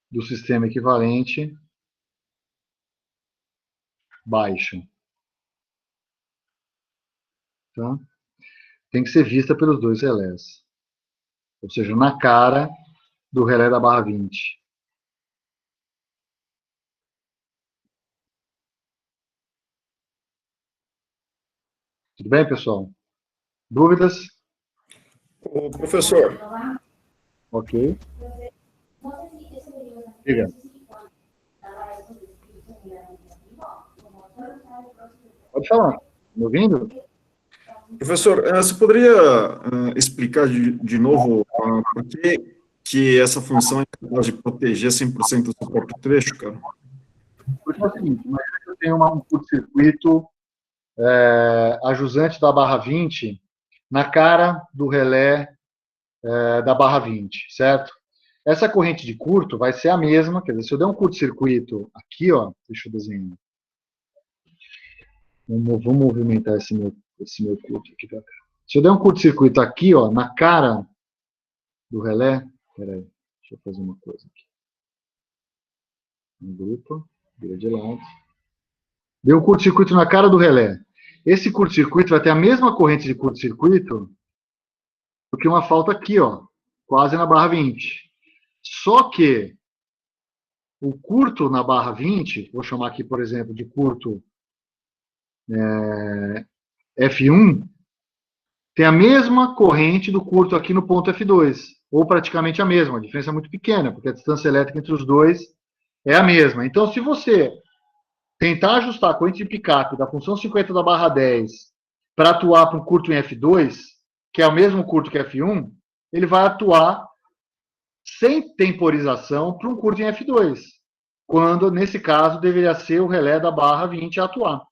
do sistema equivalente baixa. Tá? Tem que ser vista pelos dois relés. Ou seja, na cara do relé da barra 20. Tudo bem, pessoal? Dúvidas? Ô, professor, Ok. Diga. Pode falar. Me ouvindo? Professor, você poderia explicar de novo por que essa função é capaz de proteger 100% do seu próprio trecho, cara? Porque é o seguinte, imagina que eu tenho um curto-circuito a jusante da barra 20 na cara do relé da barra 20, certo? Essa corrente de curto vai ser a mesma, quer dizer, se eu der um curto-circuito aqui, ó, deixa eu desenhar. Vamos movimentar esse meu curto aqui para cá. Se eu der um curto-circuito aqui, ó, na cara do relé, peraí, deixa eu fazer uma coisa aqui. Um grupo, vira de lado. Deu um curto-circuito na cara do relé. Esse curto-circuito vai ter a mesma corrente de curto-circuito do que uma falta aqui, ó, quase na barra 20. Só que o curto na barra 20, vou chamar aqui, por exemplo, de curto F1, tem a mesma corrente do curto aqui no ponto F2, ou praticamente a mesma. A diferença é muito pequena, porque a distância elétrica entre os dois é a mesma. Então, se você tentar ajustar a corrente de picape da função 50 da barra 10 para atuar para um curto em F2, que é o mesmo curto que F1, ele vai atuar sem temporização para um curto em F2, quando, nesse caso, deveria ser o relé da barra 20 a atuar.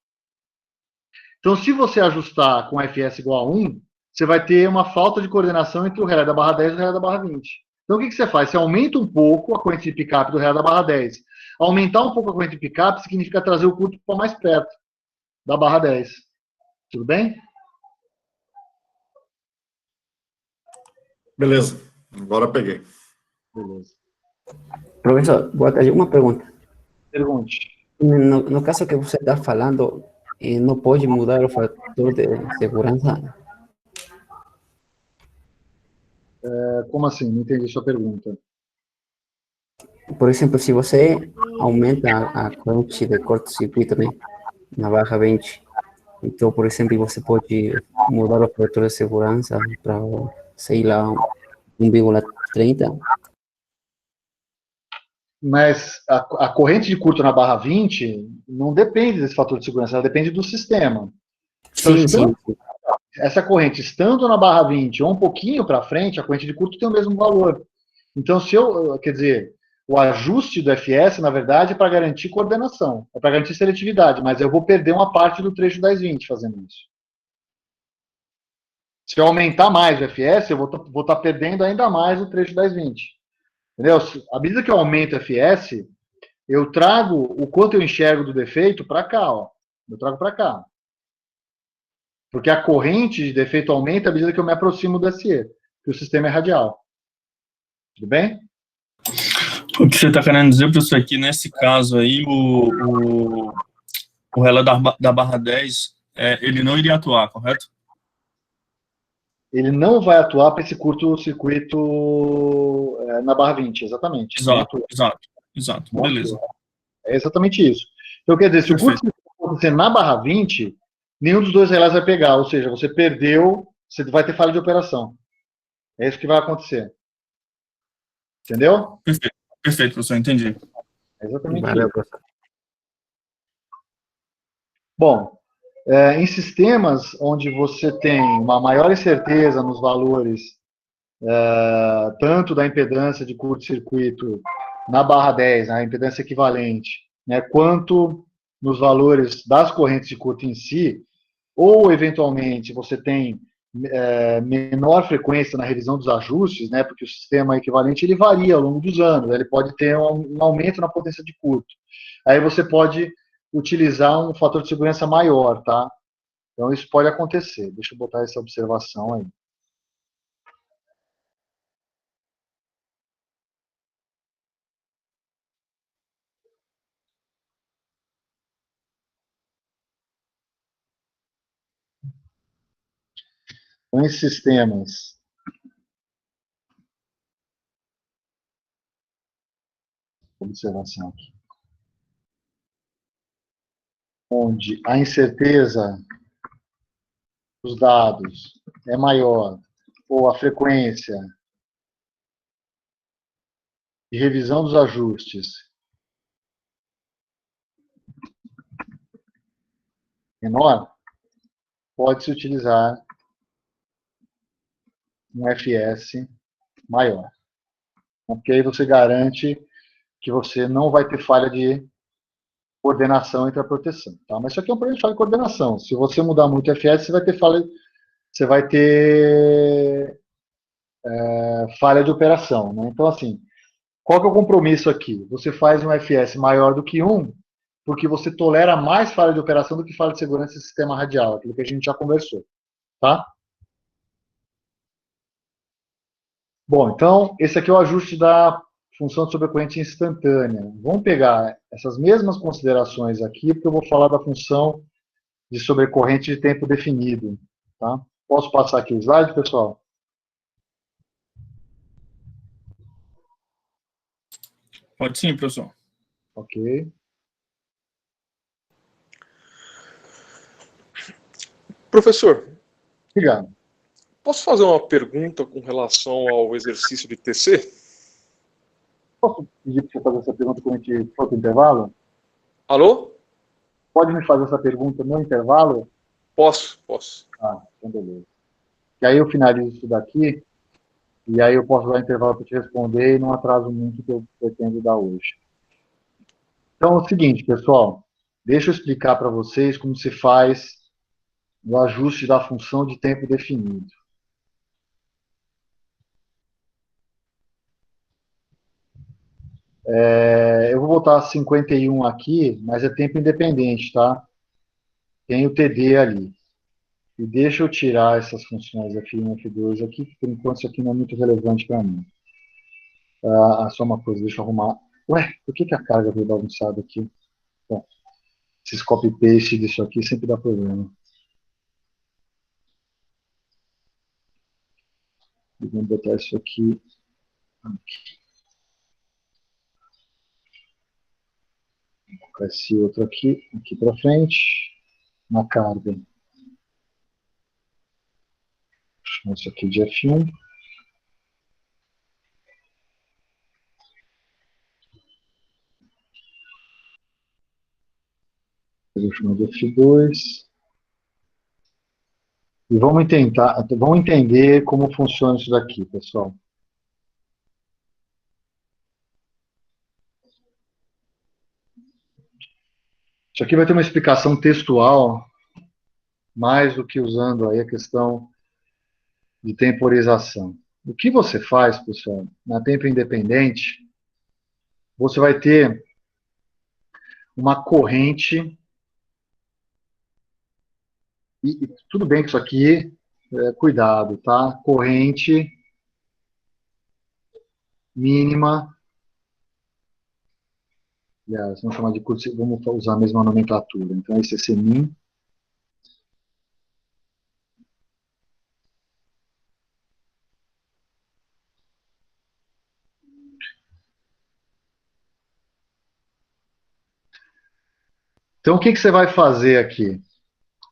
Então, se você ajustar com Fs igual a 1, você vai ter uma falta de coordenação entre o relé da barra 10 e o relé da barra 20. Então, o que você faz? Você aumenta um pouco a corrente de picape do relé da barra 10. Aumentar um pouco a corrente de picape significa trazer o curto para mais perto da barra 10. Tudo bem? Beleza, agora peguei. Beleza. Professor, boa tarde. Uma pergunta. Pergunte. No caso que você está falando, não pode mudar o fator de segurança? Como assim? Não entendi sua pergunta. Por exemplo, se você aumenta a corrente de curto-circuito, né, na barra 20, então, por exemplo, você pode mudar o fator de segurança para, sei lá, 1,30? Mas a corrente de curto na barra 20 não depende desse fator de segurança, ela depende do sistema. Então, Sim. essa corrente estando na barra 20 ou um pouquinho para frente, a corrente de curto tem o mesmo valor. Então, quer dizer, o ajuste do FS, na verdade, é para garantir coordenação, é para garantir seletividade, mas eu vou perder uma parte do trecho 10-20 fazendo isso. Se eu aumentar mais o FS, eu vou estar perdendo ainda mais o trecho 10-20. Entendeu? À medida que eu aumento o FS, eu trago o quanto eu enxergo do defeito para cá, ó. Eu trago para cá. Porque a corrente de defeito aumenta à medida que eu me aproximo do SE, que o sistema é radial. Tudo bem? O que você está querendo dizer, professor, é que nesse caso aí, o relé da barra 10, ele não iria atuar, correto? Ele não vai atuar para esse curto-circuito na barra 20, exatamente. Exato. Beleza. É exatamente isso. Então, quer dizer, se o curto-circuito acontecer na barra 20, nenhum dos dois relés vai pegar, ou seja, você perdeu, você vai ter falha de operação. É isso que vai acontecer. Entendeu? Perfeito, professor, entendi. É exatamente Valeu, isso. professor. Bom, em sistemas onde você tem uma maior incerteza nos valores, tanto da impedância de curto-circuito na barra 10, a impedância equivalente, né, quanto nos valores das correntes de curto em si, ou, eventualmente, você tem menor frequência na revisão dos ajustes, né, porque o sistema equivalente ele varia ao longo dos anos, ele pode ter um aumento na potência de curto. Aí você pode utilizar um fator de segurança maior, tá? Então, isso pode acontecer. Deixa eu botar essa observação aí. Então, em sistemas observação aqui, onde a incerteza dos dados é maior, ou a frequência de revisão dos ajustes menor, pode-se utilizar um FS maior. Porque aí você garante que você não vai ter falha de coordenação entre a proteção. Tá? Mas isso aqui é um problema de falha de coordenação. Se você mudar muito o FS, você vai ter falha, falha de operação. Né? Então, assim, qual que é o compromisso aqui? Você faz um FS maior do que 1, porque você tolera mais falha de operação do que falha de segurança do sistema radial, aquilo que a gente já conversou. Tá? Bom, então, esse aqui é o ajuste da função de sobrecorrente instantânea. Vamos pegar essas mesmas considerações aqui, porque eu vou falar da função de sobrecorrente de tempo definido. Tá? Posso passar aqui o slide, pessoal? Pode sim, professor. Ok. Professor, Obrigado. posso fazer uma pergunta com relação ao exercício de TC? Posso pedir para você fazer essa pergunta quando a gente for para o intervalo? Alô? Pode me fazer essa pergunta no intervalo? Posso. Ah, então beleza. E aí eu finalizo isso daqui, e aí eu posso dar intervalo para te responder e não atraso muito o que eu pretendo dar hoje. Então é o seguinte, pessoal, deixa eu explicar para vocês como se faz o ajuste da função de tempo definido. Eu vou botar 51 aqui, mas é tempo independente, tá? Tem o TD ali. E deixa eu tirar essas funções F1 e F2 aqui, que por enquanto isso aqui não é muito relevante para mim. Só uma coisa, deixa eu arrumar. Ué, por que a carga veio bagunçada aqui? Bom, esses copy-paste disso aqui sempre dá problema. Vamos botar isso aqui. Vou colocar esse outro aqui para frente. Na carga. Vou chamar isso aqui de F1. Vou chamar de F2. E vamos entender como funciona isso daqui, pessoal. Isso aqui vai ter uma explicação textual, mais do que usando aí a questão de temporização. O que você faz, pessoal, na tempo independente, você vai ter uma corrente, e tudo bem que isso aqui, cuidado, tá? Corrente mínima, aliás, vamos chamar de curto, vamos usar a mesma nomenclatura. Então, esse é CMIN. Então, o que você vai fazer aqui?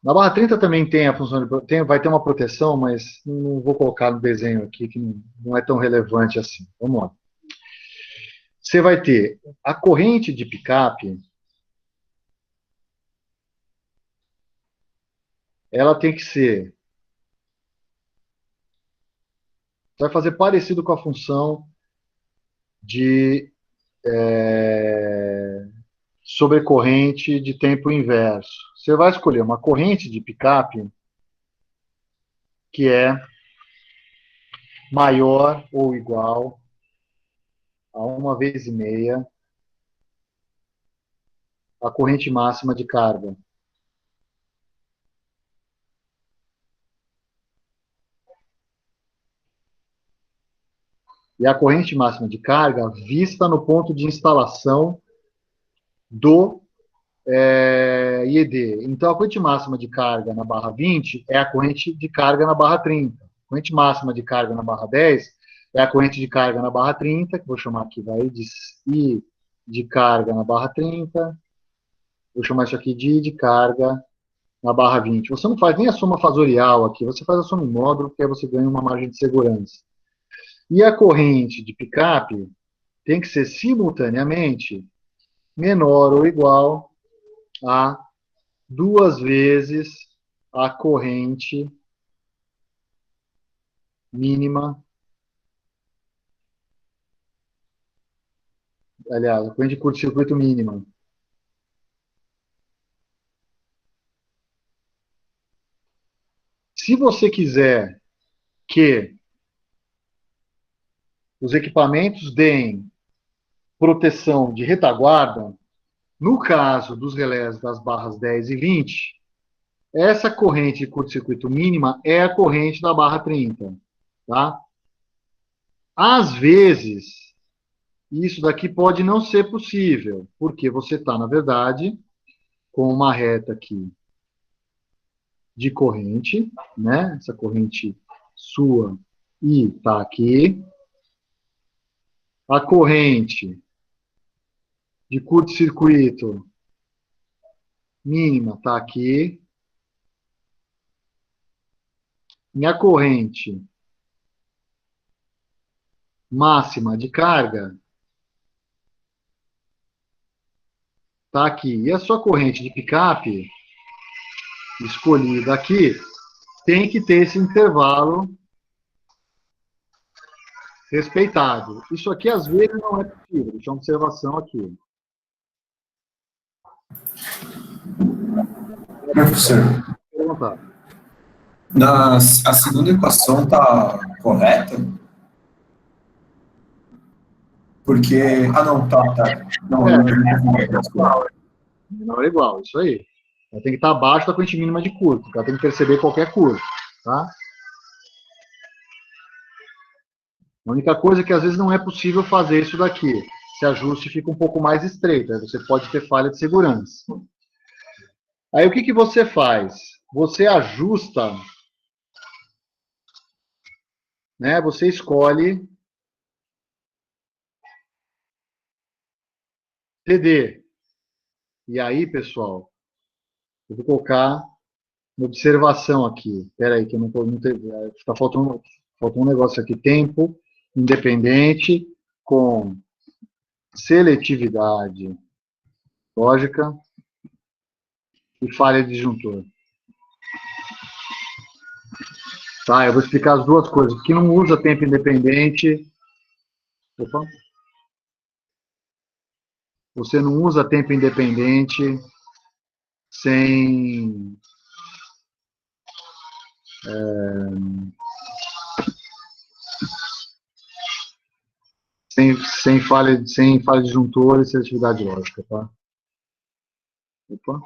Na barra 30 também tem a função vai ter uma proteção, mas não vou colocar no desenho aqui, que não é tão relevante assim. Vamos lá. Você vai ter a corrente de picape, ela tem que ser... Você vai fazer parecido com a função de sobrecorrente de tempo inverso. Você vai escolher uma corrente de picape que é maior ou igual a 1/2 a corrente máxima de carga. E a corrente máxima de carga vista no ponto de instalação do IED. Então, a corrente máxima de carga na barra 20 é a corrente de carga na barra 30. A corrente máxima de carga na barra 10 é a corrente de carga na barra 30, que vou chamar aqui de I de carga na barra 30. Vou chamar isso aqui de I de carga na barra 20. Você não faz nem a soma fasorial aqui, você faz a soma em módulo, porque aí você ganha uma margem de segurança. E a corrente de picape tem que ser simultaneamente menor ou igual a 2 vezes a corrente mínima, aliás, a corrente de curto-circuito mínima. Se você quiser que os equipamentos deem proteção de retaguarda, no caso dos relés das barras 10 e 20, essa corrente de curto-circuito mínima é a corrente da barra 30. Tá? Às vezes, isso daqui pode não ser possível, porque você está, na verdade, com uma reta aqui de corrente, né? Essa corrente sua I está aqui. A corrente de curto-circuito mínima está aqui. Minha corrente máxima de carga está aqui. E a sua corrente de picape, escolhida aqui, tem que ter esse intervalo respeitado. Isso aqui, às vezes, não é possível. Deixa uma observação aqui. Professor, Perguntar. a segunda equação está correta? Porque... Ah, não, tá. Não, Menor é igual, isso aí. Ela tem que estar abaixo da corrente mínima de curto. Ela tem que perceber qualquer curto. Tá? A única coisa é que, às vezes, não é possível fazer isso daqui. Esse ajuste fica um pouco mais estreito. Aí você pode ter falha de segurança. Aí, o que você faz? Você ajusta, né? Você escolhe TD. E aí, pessoal, eu vou colocar uma observação aqui. Espera aí, que eu não está faltando um negócio aqui. Tempo independente com seletividade lógica e falha disjuntor. Tá, eu vou explicar as duas coisas. Porque não usa tempo independente. Opa. Você não usa tempo independente sem falha disjuntor e seletividade lógica, tá? Opa.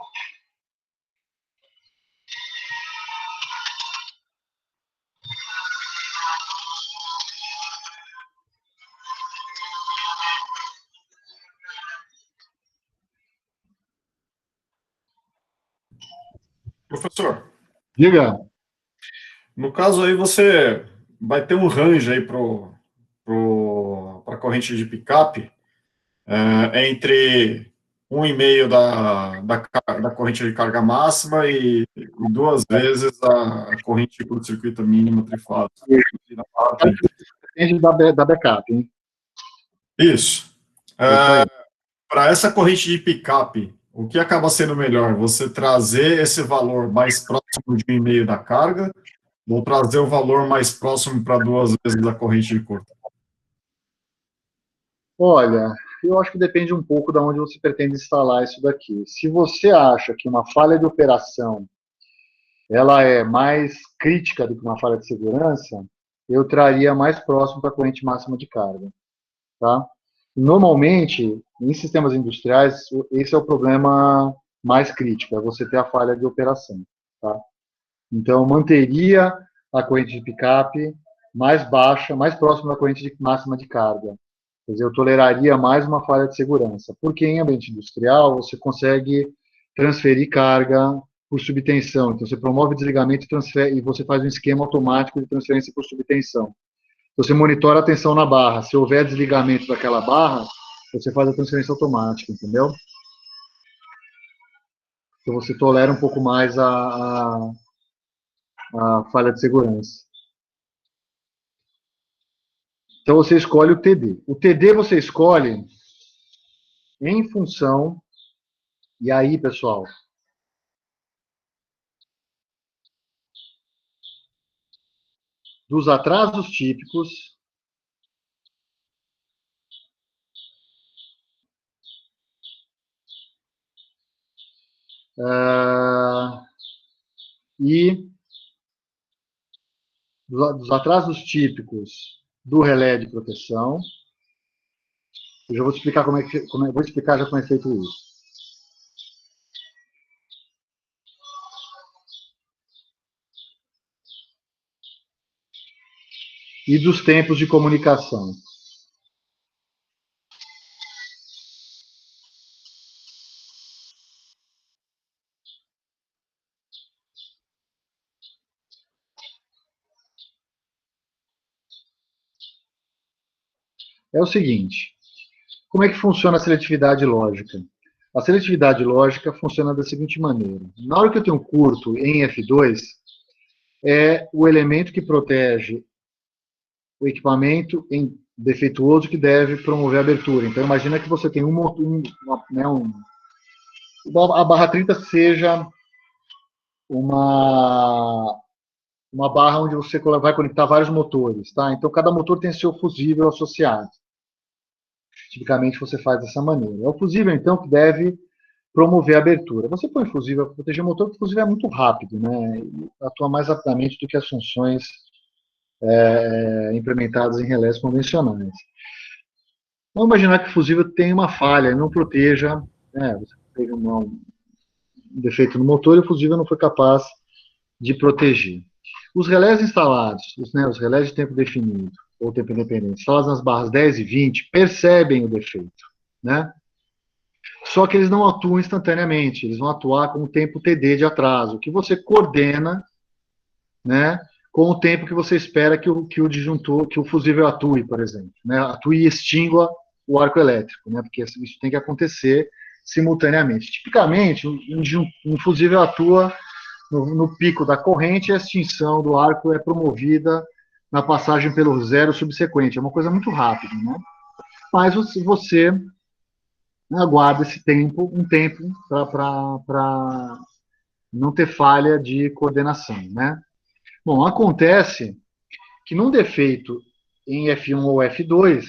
Professor, Diga. no caso aí você vai ter um range aí para a corrente de picape entre 1,5 da corrente de carga máxima e 2 vezes a corrente de curto-circuito mínima trifásica. Depende da backup, hein? Isso. Para essa corrente de picape, o que acaba sendo melhor? Você trazer esse valor mais próximo de 1,5 da carga ou trazer o valor mais próximo para 2 vezes da corrente de curta? Olha, eu acho que depende um pouco de onde você pretende instalar isso daqui. Se você acha que uma falha de operação ela é mais crítica do que uma falha de segurança, eu traria mais próximo para a corrente máxima de carga. Tá? Normalmente, em sistemas industriais, esse é o problema mais crítico, é você ter a falha de operação. Tá? Então, eu manteria a corrente de picape mais baixa, mais próxima da corrente máxima de carga. Quer dizer, eu toleraria mais uma falha de segurança, porque em ambiente industrial você consegue transferir carga por subtensão. Então, você promove o desligamento e você faz um esquema automático de transferência por subtensão. Você monitora a tensão na barra. Se houver desligamento daquela barra, você faz a transferência automática, entendeu? Então, você tolera um pouco mais a falha de segurança. Então, você escolhe o TD. O TD você escolhe em função... E aí, pessoal, dos atrasos típicos e dos atrasos típicos do relé de proteção. Eu já vou te explicar vou explicar já como é feito isso. E dos tempos de comunicação. É o seguinte, como é que funciona a seletividade lógica? A seletividade lógica funciona da seguinte maneira. Na hora que eu tenho um curto em F2, é o elemento que protege o equipamento defeituoso que deve promover a abertura. Então, imagina que você tem a barra 30 seja uma barra onde você vai conectar vários motores, tá? Então, cada motor tem seu fusível associado. Tipicamente, você faz dessa maneira. É o fusível, então, que deve promover a abertura. Você põe fusível para proteger o motor, porque o fusível é muito rápido, né? E atua mais rapidamente do que as funções implementadas em relés convencionais. Vamos imaginar que o fusível tem uma falha, não proteja, você teve um defeito no motor e o fusível não foi capaz de proteger. Os relés instalados, os relés de tempo definido, ou tempo independente, instalados nas barras 10 e 20, percebem o defeito, né? Só que eles não atuam instantaneamente, eles vão atuar com o tempo TD de atraso, que você coordena, né, com o tempo que você espera que o disjuntor, que o fusível atue, por exemplo, né, atue e extingua o arco elétrico, né, porque isso tem que acontecer simultaneamente. Tipicamente, um fusível atua no pico da corrente e a extinção do arco é promovida na passagem pelo zero subsequente. É uma coisa muito rápida, né? Mas você aguarda esse tempo, para não ter falha de coordenação, né? Bom, acontece que num defeito em F1 ou F2,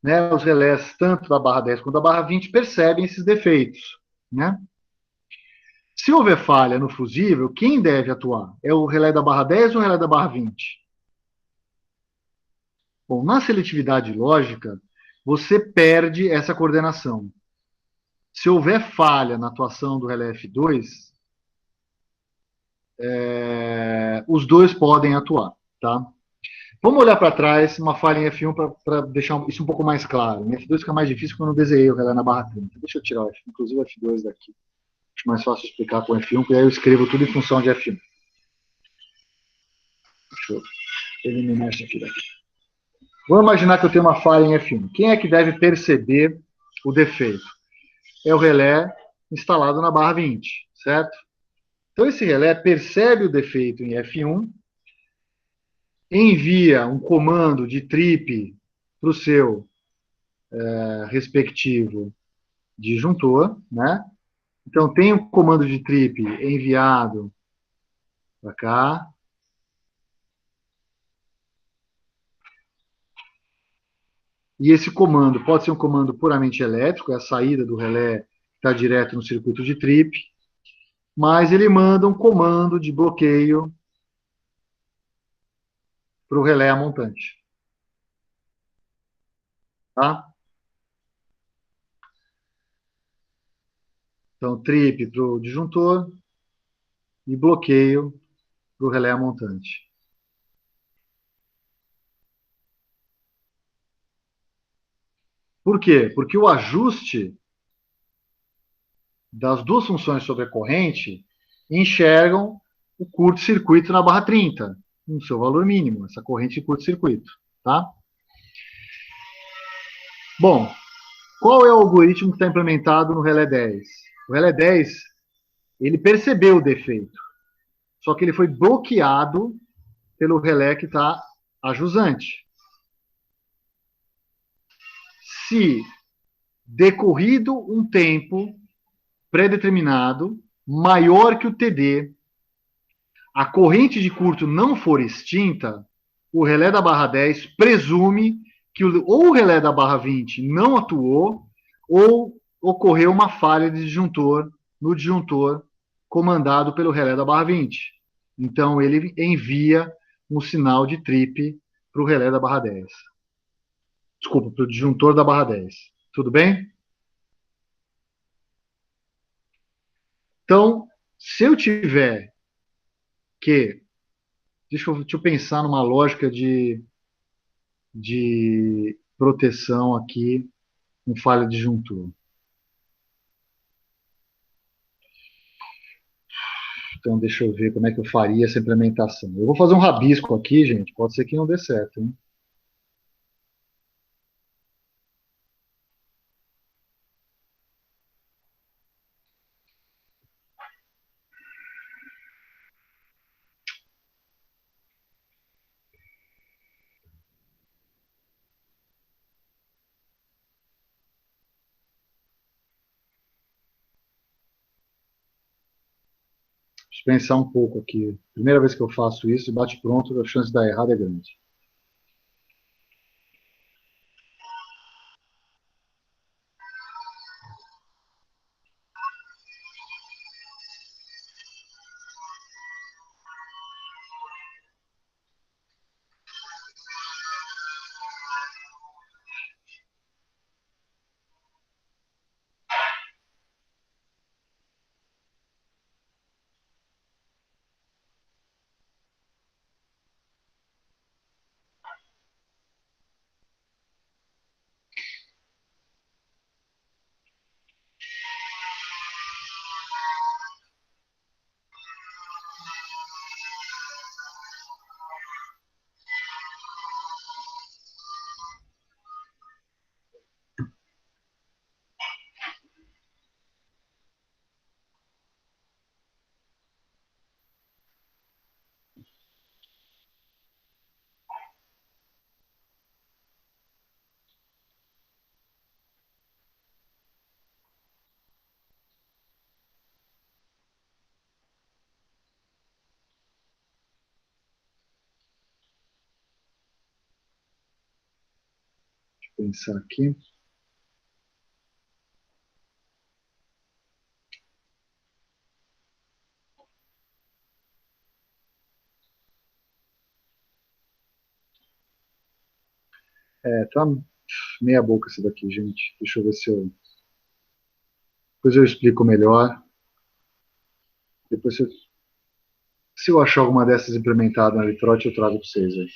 né, os relés, tanto da barra 10 quanto da barra 20, percebem esses defeitos, né? Se houver falha no fusível, quem deve atuar? É o relé da barra 10 ou o relé da barra 20? Bom, na seletividade lógica, você perde essa coordenação. Se houver falha na atuação do relé F2, os dois podem atuar, tá? Vamos olhar para trás, uma falha em F1 para deixar isso um pouco mais claro. Em F2 fica mais difícil quando eu desenhei o relé na barra 30. Deixa eu tirar inclusive o F2 daqui. Acho mais fácil explicar com F1, porque aí eu escrevo tudo em função de F1. Deixa eu eliminar isso aqui daqui. Vamos imaginar que eu tenho uma falha em F1. Quem é que deve perceber o defeito? É o relé instalado na barra 20, certo? Então, esse relé percebe o defeito em F1, envia um comando de trip para o seu respectivo disjuntor, né? Então, tem um comando de trip enviado para cá. E esse comando pode ser um comando puramente elétrico, é a saída do relé que está direto no circuito de trip, mas ele manda um comando de bloqueio para o relé a montante. Tá? Então, trip para o disjuntor e bloqueio para o relé a montante. Por quê? Porque o ajuste das duas funções sobre a corrente enxergam o curto-circuito na barra 30, no seu valor mínimo, essa corrente de curto-circuito. Tá? Bom, qual é o algoritmo que está implementado no relé 10? O relé 10, ele percebeu o defeito, só que ele foi bloqueado pelo relé que está ajusante. Se decorrido um tempo pré-determinado maior que o TD, a corrente de curto não for extinta, o relé da barra 10 presume que ou o relé da barra 20 não atuou, ou ocorreu uma falha de disjuntor no disjuntor comandado pelo relé da barra 20. Então, ele envia um sinal de trip para o relé da barra 10. Desculpa, para o disjuntor da barra 10. Tudo bem? Então, se eu tiver que... Deixa eu pensar numa lógica de proteção aqui com falha disjuntor. Então, deixa eu ver como é que eu faria essa implementação. Eu vou fazer um rabisco aqui, gente. Pode ser que não dê certo, hein? Deixa eu pensar um pouco aqui. Primeira vez que eu faço isso, bate pronto, a chance de dar errado é grande. Deixa eu pensar aqui. Tá meia boca esse daqui, gente. Deixa eu ver se eu... Depois eu explico melhor. Depois, se eu achar alguma dessas implementada na Litrote, eu trago para vocês aí.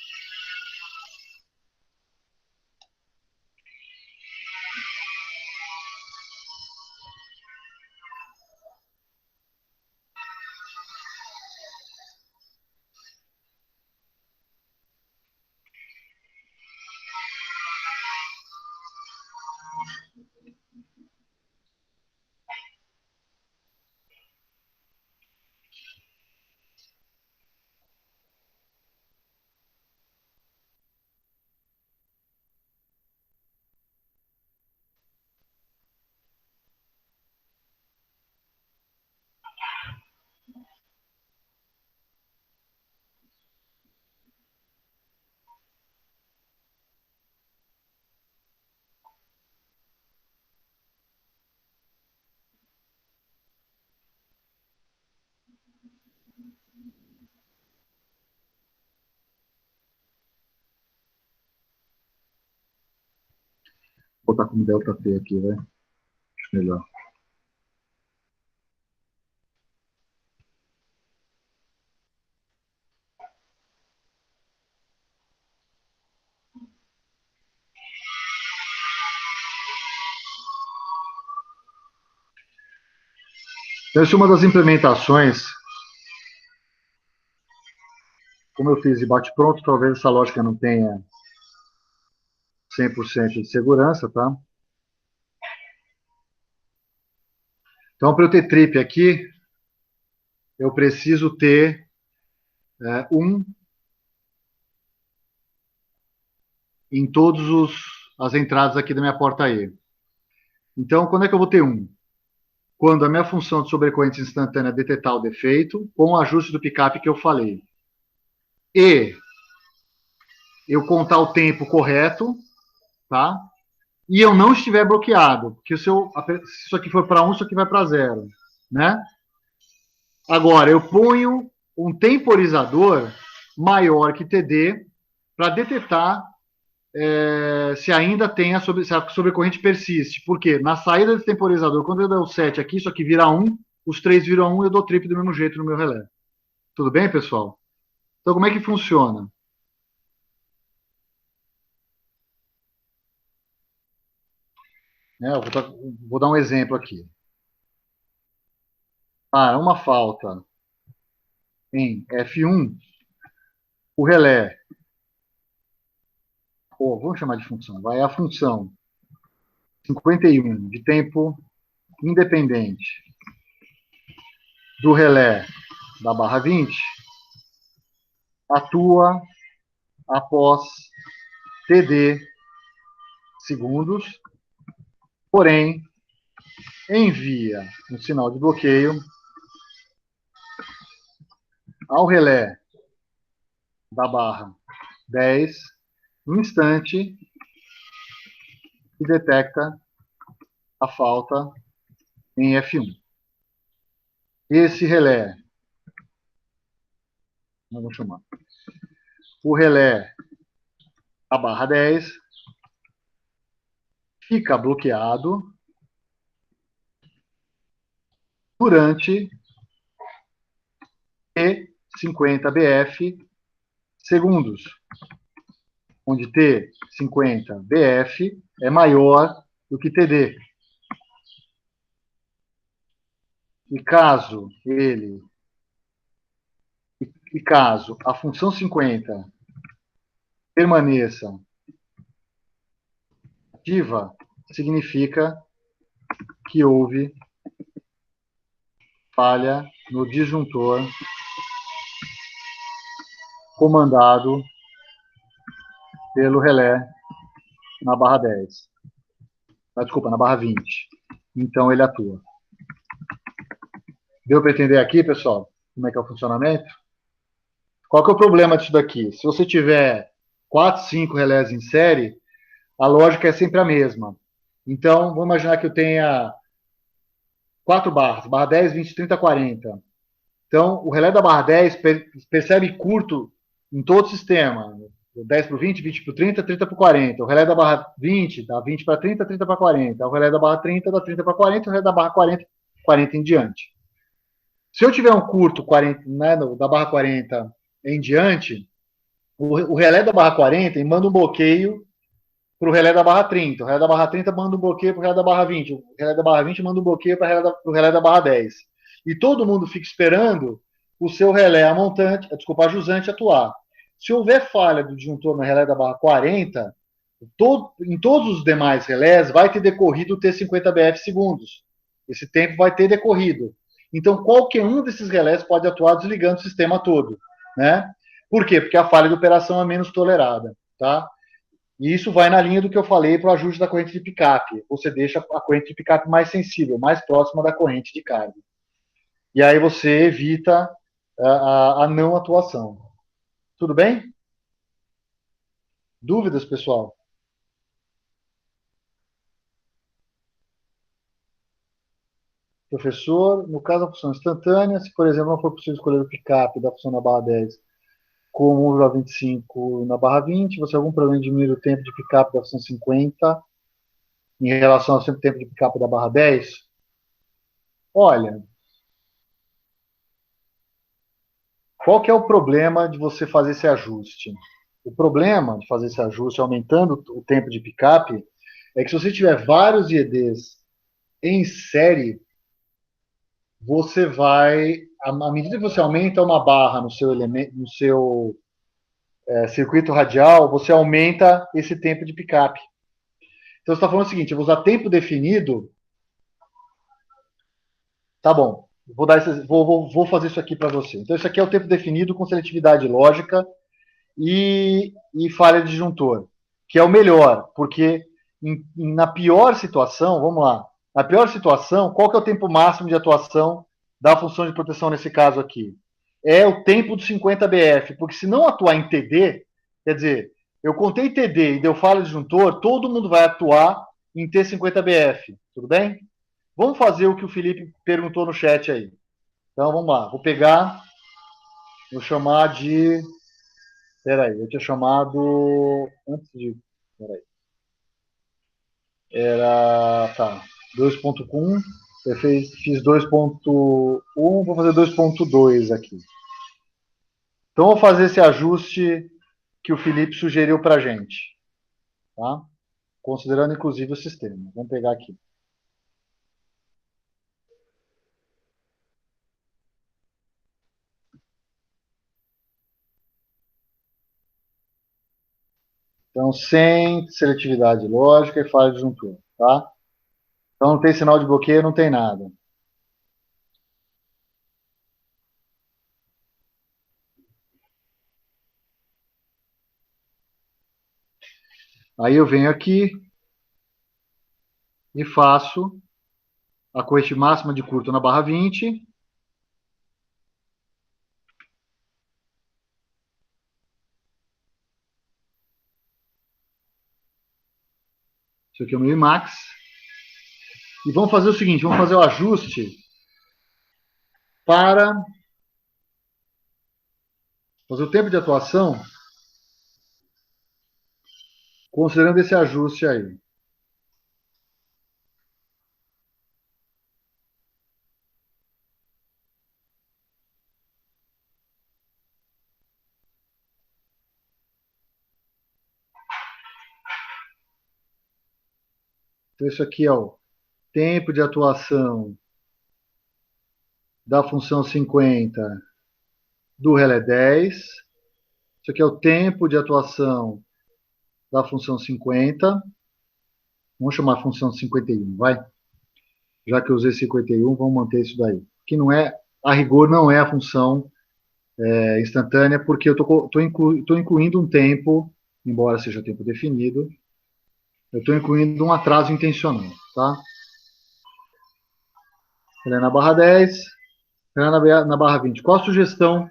Vou botar como delta T aqui, vai. Acho melhor. Então, essa é uma das implementações. Como eu fiz de bate-pronto, talvez essa lógica não tenha 100% de segurança, tá? Então, para eu ter trip aqui, eu preciso ter em todas as entradas aqui da minha porta E. Então, quando é que eu vou ter 1? Quando a minha função de sobrecorrente instantânea detectar o defeito, com o ajuste do pickup que eu falei. E eu contar o tempo correto, tá? E eu não estiver bloqueado, porque se isso aqui for para 1, isso aqui vai para 0, né? Agora, eu ponho um temporizador maior que TD para detectar se ainda tem se a sobrecorrente persiste. Por quê? Na saída desse temporizador, quando eu der o 7 aqui, isso aqui vira 1, os 3 viram 1, eu dou trip do mesmo jeito no meu relé. Tudo bem, pessoal? Então, como é que funciona? Eu vou dar um exemplo aqui. Uma falta em F1, o relé, vamos chamar de função, vai a função 51 de tempo independente do relé da barra 20 atua após TD segundos, porém envia um sinal de bloqueio ao relé da barra 10 no instante que detecta a falta em F1. Esse relé, vamos chamar, o relé da barra 10 fica bloqueado durante 50 BF segundos, onde T 50 BF é maior do que TD. E caso a função 50 permaneça ativa, significa que houve falha no disjuntor comandado pelo relé na barra 10. Desculpa, na barra 20. Então ele atua. Deu para entender aqui, pessoal, como é que é o funcionamento? Qual que é o problema disso daqui? Se você tiver 4, 5 relés em série, a lógica é sempre a mesma. Então, vamos imaginar que eu tenha 4 barras, barra 10, 20, 30, 40. Então, o relé da barra 10 percebe curto em todo o sistema. 10 para o 20, 20 para o 30, 30 para o 40. O relé da barra 20 dá 20 para 30, 30 para 40. O relé da barra 30 dá 30 para 40. O relé da barra 40, 40 em diante. Se eu tiver um curto 40, né, da barra 40 em diante, o relé da barra 40 manda um bloqueio para o relé da barra 30. O relé da barra 30 manda um bloqueio para o relé da barra 20. O relé da barra 20 manda um bloqueio para o relé da barra 10. E todo mundo fica esperando o seu relé a jusante atuar. Se houver falha do disjuntor no relé da barra 40, em todos os demais relés vai ter decorrido o T50 BF segundos. Esse tempo vai ter decorrido. Então, qualquer um desses relés pode atuar desligando o sistema todo, né? Por quê? Porque a falha de operação é menos tolerada, tá? E isso vai na linha do que eu falei para o ajuste da corrente de picape. Você deixa a corrente de picape mais sensível, mais próxima da corrente de carga. E aí você evita a não atuação. Tudo bem? Dúvidas, pessoal? Professor, no caso da função instantânea, se, por exemplo, não for possível escolher o picape da função na barra 10 com 1,25 na barra 20, você tem algum problema de diminuir o tempo de picape da função 50 em relação ao tempo de picape da barra 10? Olha, qual que é o problema de você fazer esse ajuste? O problema de fazer esse ajuste aumentando o tempo de picape é que se você tiver vários IEDs em série, você vai, à medida que você aumenta uma barra no seu circuito radial, você aumenta esse tempo de picape. Então você está falando o seguinte: eu vou usar tempo definido. Tá bom, vou fazer isso aqui para você. Então isso aqui é o tempo definido com seletividade lógica e falha de disjuntor, que é o melhor, porque na pior situação, vamos lá, na pior situação, qual que é o tempo máximo de atuação da função de proteção nesse caso aqui? É o tempo dos 50 BF, porque se não atuar em TD, quer dizer, eu contei TD e deu falha de disjuntor, todo mundo vai atuar em T50BF, tudo bem? Vamos fazer o que o Felipe perguntou no chat aí. Então, vamos lá. Vou chamar de... Peraí, eu tinha chamado... Antes de... Peraí. Tá. 2.1. Eu fiz 2.1, vou fazer 2.2 aqui. Então, vou fazer esse ajuste que o Felipe sugeriu para a gente. Tá? Considerando, inclusive, o sistema. Vamos pegar aqui. Então, sem seletividade lógica e falha de disjuntor, tá? Então, não tem sinal de bloqueio, não tem nada. Aí eu venho aqui e faço a corrente máxima de curto na barra 20. Isso aqui é o meu Imax. E vamos fazer o seguinte, vamos fazer o ajuste para fazer o tempo de atuação, considerando esse ajuste aí. Então, isso aqui é o tempo de atuação da função 50 do relé 10. Isso aqui é o tempo de atuação da função 50. Vamos chamar a função 51, vai? Já que eu usei 51, vamos manter isso daí. Que não é, a rigor, não é a função instantânea, porque eu estou incluindo um tempo, embora seja tempo definido, eu estou incluindo um atraso intencional, tá? Relé na barra 10, relé na barra 20. Qual a sugestão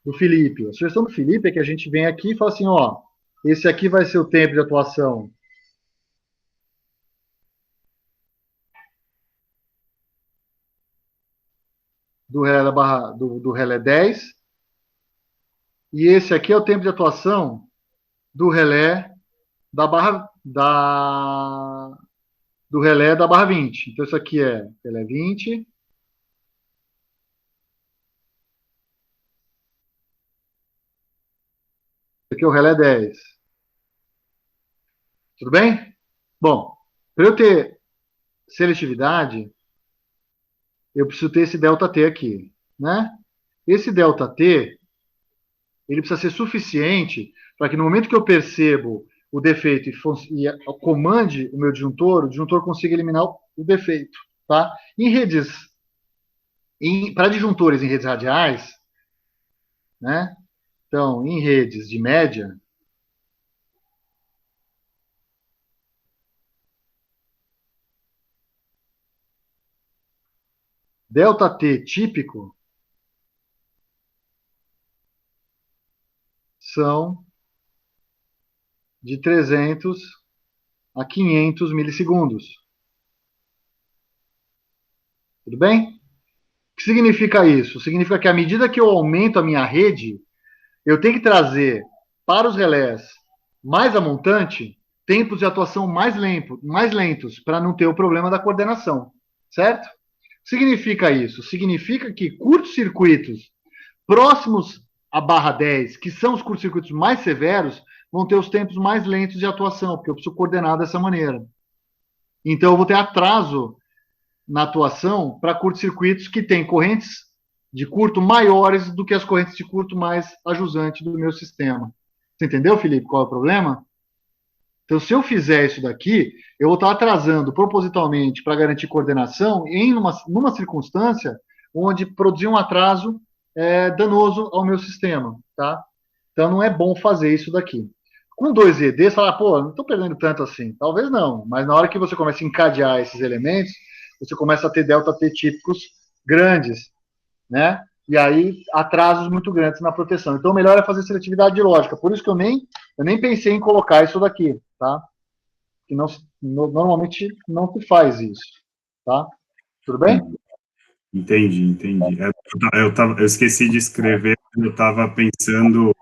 do Felipe? A sugestão do Felipe é que a gente vem aqui e fala assim, ó, esse aqui vai ser o tempo de atuação do relé 10, e esse aqui é o tempo de atuação do relé da barra do relé da barra 20. Então, isso aqui é relé 20. Isso aqui é o relé 10. Tudo bem? Bom, para eu ter seletividade, eu preciso ter esse ΔT aqui, né? Esse ΔT, ele precisa ser suficiente para que no momento que eu percebo o defeito e comande o meu disjuntor, o disjuntor consiga eliminar o defeito, tá? Para disjuntores em redes radiais, né? Então, em redes de média, ΔT típico são de 300 a 500 milissegundos. Tudo bem? O que significa isso? Significa que à medida que eu aumento a minha rede, eu tenho que trazer para os relés mais a montante tempos de atuação mais lentos, para não ter o problema da coordenação. Certo? O que significa isso? Significa que curtos-circuitos próximos à barra 10, que são os curtos-circuitos mais severos, vão ter os tempos mais lentos de atuação, porque eu preciso coordenar dessa maneira. Então, eu vou ter atraso na atuação para curtos-circuitos que têm correntes de curto maiores do que as correntes de curto mais ajusante do meu sistema. Você entendeu, Felipe, qual é o problema? Então, se eu fizer isso daqui, eu vou estar atrasando propositalmente para garantir coordenação em numa circunstância onde produzir um atraso é danoso ao meu sistema, tá? Então, não é bom fazer isso daqui. Com 2ED, você fala, pô, não estou perdendo tanto assim. Talvez não, mas na hora que você começa a encadear esses elementos, você começa a ter ΔT típicos grandes, né? e aí atrasos muito grandes na proteção. Então, o melhor é fazer seletividade lógica. Por isso que eu nem pensei em colocar isso daqui, tá? Que não, normalmente não se faz isso, tá? Tudo bem? Entendi. Eu esqueci de escrever, eu estava pensando,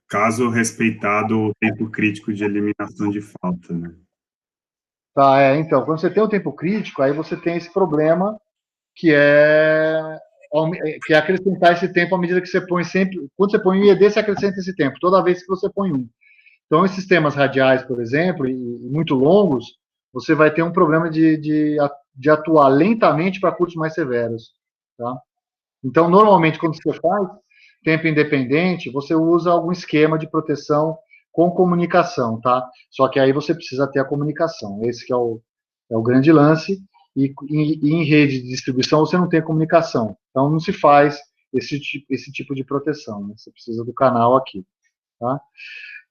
caso respeitado o tempo crítico de eliminação de falta, né? Tá, então, quando você tem o tempo crítico, aí você tem esse problema que é acrescentar esse tempo à medida que você põe sempre. Quando você põe um IED, você acrescenta esse tempo, toda vez que você põe um. Então, esses sistemas radiais, por exemplo, e muito longos, você vai ter um problema de atuar lentamente para cursos mais severos. Tá? Então, normalmente, quando você faz tempo independente, você usa algum esquema de proteção com comunicação, tá? Só que aí você precisa ter a comunicação. Esse que é o grande lance. E em rede de distribuição você não tem comunicação. Então, não se faz esse tipo de proteção. Né? Você precisa do canal aqui. Tá?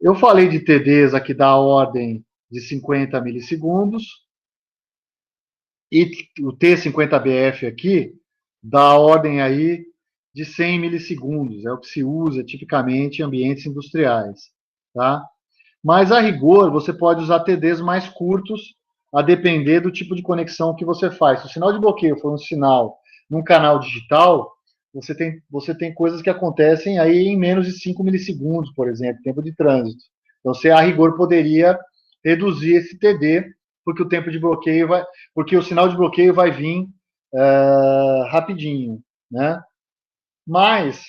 Eu falei de TDs aqui da ordem de 50 milissegundos. E o T50BF aqui dá ordem aí de 100 milissegundos, é o que se usa tipicamente em ambientes industriais, tá? Mas, a rigor, você pode usar TDs mais curtos, a depender do tipo de conexão que você faz. Se o sinal de bloqueio for um sinal num canal digital, você tem coisas que acontecem aí em menos de 5 milissegundos, por exemplo, tempo de trânsito. Então, você, a rigor, poderia reduzir esse TD, porque o tempo de bloqueio porque o sinal de bloqueio vai vir rapidinho, né? Mas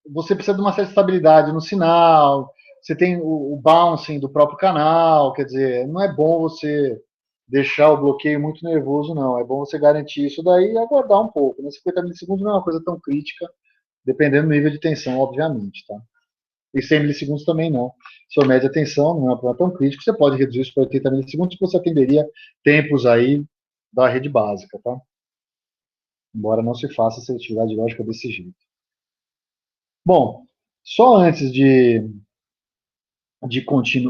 você precisa de uma certa estabilidade no sinal, você tem o bouncing do próprio canal, quer dizer, não é bom você deixar o bloqueio muito nervoso, não. É bom você garantir isso daí e aguardar um pouco. Né? 50 milissegundos não é uma coisa tão crítica, dependendo do nível de tensão, obviamente, tá? E 100 milissegundos também não. Sua média tensão não é um problema tão crítico, você pode reduzir isso para 80 milissegundos, que você atenderia tempos aí da rede básica, tá? Embora não se faça seletividade lógica desse jeito. Bom, só antes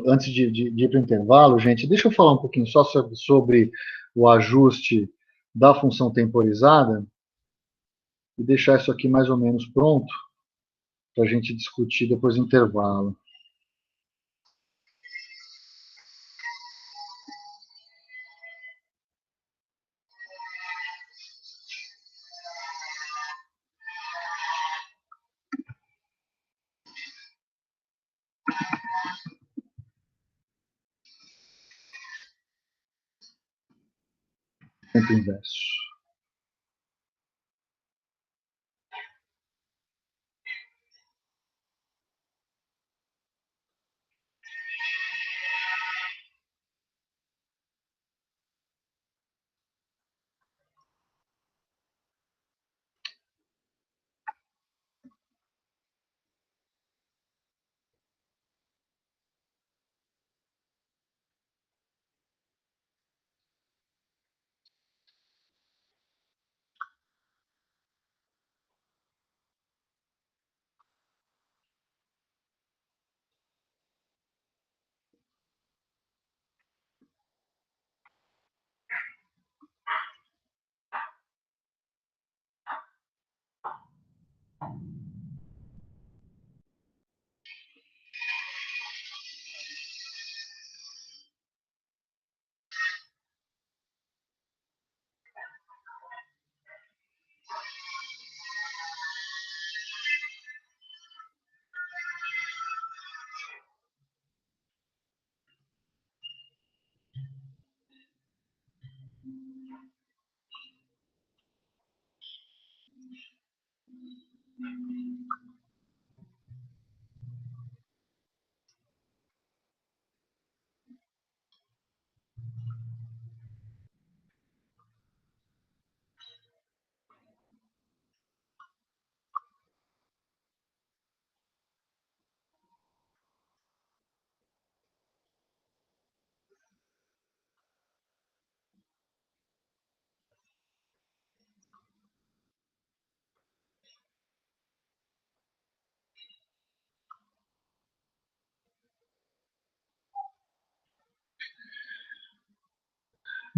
antes de ir para o intervalo, gente, deixa eu falar um pouquinho só sobre o ajuste da função temporizada e deixar isso aqui mais ou menos pronto para a gente discutir depois do intervalo. Tempo inverso.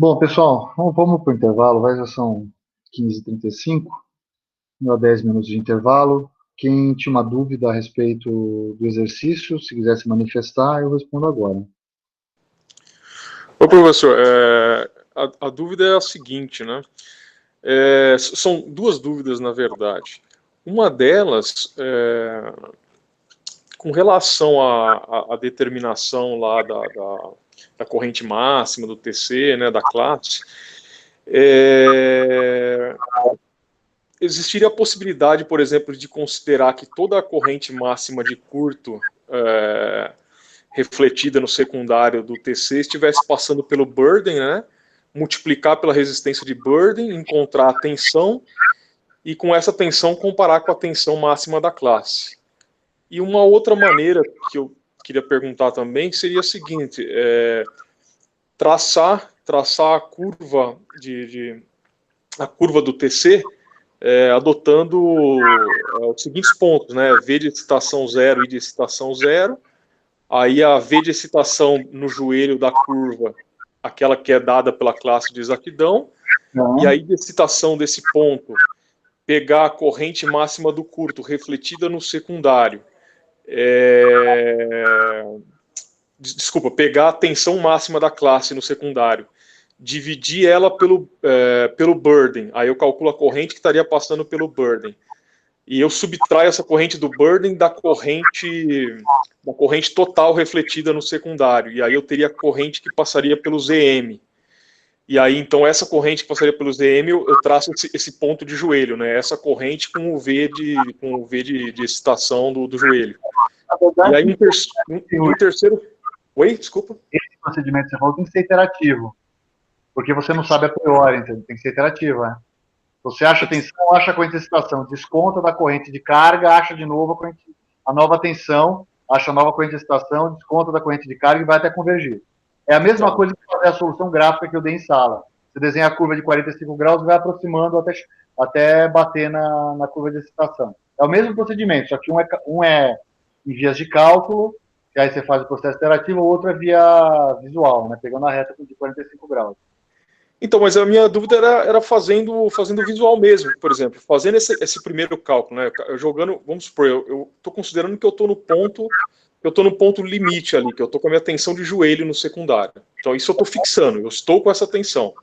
Bom, pessoal, vamos para o intervalo, já são 15h35, a 10 minutos de intervalo. Quem tinha uma dúvida a respeito do exercício, se quiser se manifestar, eu respondo agora. Ô, professor, a dúvida é a seguinte, né? São duas dúvidas, na verdade. Uma delas, com relação à determinação lá da corrente máxima do TC, né, da classe, existiria a possibilidade, por exemplo, de considerar que toda a corrente máxima de curto refletida no secundário do TC estivesse passando pelo burden, né, multiplicar pela resistência de burden, encontrar a tensão e com essa tensão comparar com a tensão máxima da classe. E uma outra maneira que eu queria perguntar também seria a seguinte, traçar a curva a curva do TC adotando os seguintes pontos, né? V de excitação 0 e de excitação 0, aí a V de excitação no joelho da curva, aquela que é dada pela classe de exatidão, e aí de excitação desse ponto, pegar a corrente máxima do curto refletida no secundário, desculpa, pegar a tensão máxima da classe no secundário, dividir ela pelo burden, aí eu calculo a corrente que estaria passando pelo burden, e eu subtraio essa corrente do burden da corrente total refletida no secundário, e aí eu teria a corrente que passaria pelo ZM, e aí então essa corrente que passaria pelo ZM, eu traço esse ponto de joelho, né, essa corrente com o V de excitação do joelho. E aí um terceiro... Oi, desculpa. Esse procedimento que você falou tem que ser iterativo, porque você não sabe a priori, entendeu? Tem que ser iterativo, né? Você acha a tensão, acha a corrente de excitação, desconta da corrente de carga, acha de novo a nova tensão, acha a nova corrente de excitação, desconta da corrente de carga e vai até convergir. É a mesma coisa que fazer a solução gráfica que eu dei em sala. Você desenha a curva de 45 graus e vai aproximando até bater na curva de excitação. É o mesmo procedimento, só que um é em vias de cálculo, que aí você faz o processo iterativo, o outro é via visual, né, pegando a reta de 45 graus. Então, mas a minha dúvida era fazendo visual mesmo, por exemplo, fazendo esse primeiro cálculo, né, jogando, vamos supor, eu estou considerando que eu estou no ponto limite ali, que eu estou com a minha tensão de joelho no secundário. Então, isso eu estou fixando, eu estou com essa tensão.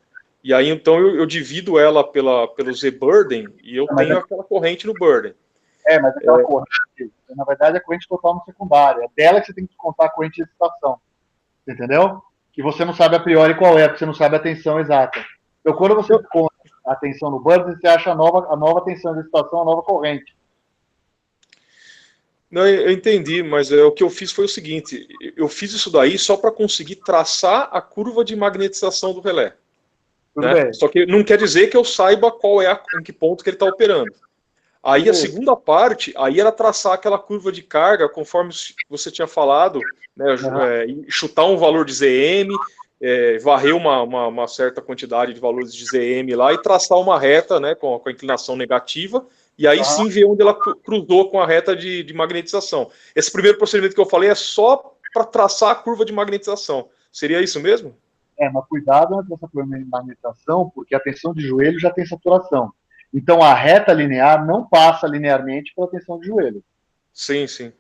E aí, então, eu divido ela pelo Z-burden e eu tenho aquela corrente no burden. Mas aquela corrente, na verdade, é a corrente total no secundário. É dela que você tem que descontar a corrente de excitação. Entendeu? Que você não sabe a priori qual é, porque você não sabe a tensão exata. Então, quando você desconta a tensão no burden, você acha a nova tensão de excitação, a nova corrente. Não, eu entendi, mas o que eu fiz foi o seguinte, eu fiz isso daí só para conseguir traçar a curva de magnetização do relé. Né? Só que não quer dizer que eu saiba em que ponto que ele está operando. Aí a segunda parte, aí era traçar aquela curva de carga, conforme você tinha falado, né, chutar um valor de ZM, varrer uma certa quantidade de valores de ZM lá e traçar uma reta, né, com a inclinação negativa, e aí sim ver onde ela cruzou com a reta de magnetização. Esse primeiro procedimento que eu falei é só para traçar a curva de magnetização. Seria isso mesmo? Mas cuidado nessa curva de magnetização, porque a tensão de joelho já tem saturação. Então, a reta linear não passa linearmente pela tensão de joelho. Sim, sim.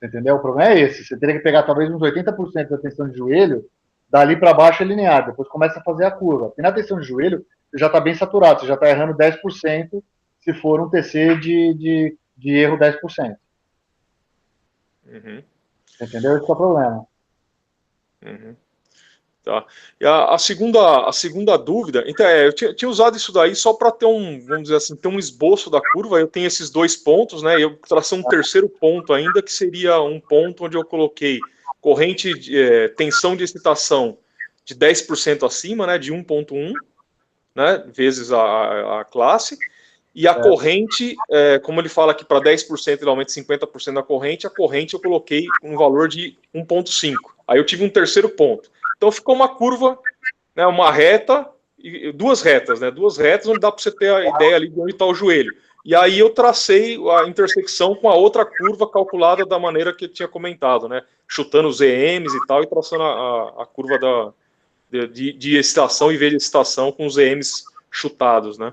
Entendeu? O problema é esse. Você teria que pegar talvez uns 80% da tensão de joelho, dali para baixo é linear, depois começa a fazer a curva. Porque na tensão de joelho, você já está bem saturado, você já está errando 10% se for um TC de erro 10%. Uhum. Entendeu? Esse é o problema. Uhum. Tá. E a segunda dúvida, então, eu tinha usado isso daí só para ter vamos dizer assim, ter um esboço da curva. Eu tenho esses dois pontos, né? Eu tracei um terceiro ponto ainda, que seria um ponto onde eu coloquei corrente, tensão de excitação de 10% acima, né? De 1.1, né? Vezes a classe. E a corrente, como ele fala aqui, para 10% ele aumenta 50% da corrente, a corrente eu coloquei um valor de 1.5. Aí eu tive um terceiro ponto. Então ficou uma curva, né, uma reta, e duas retas, né? Duas retas onde dá para você ter a ideia ali de onde está o joelho. E aí eu tracei a intersecção com a outra curva calculada da maneira que eu tinha comentado, né? Chutando os EMs e tal, e traçando a curva de excitação e V de excitação com os EMs chutados, né?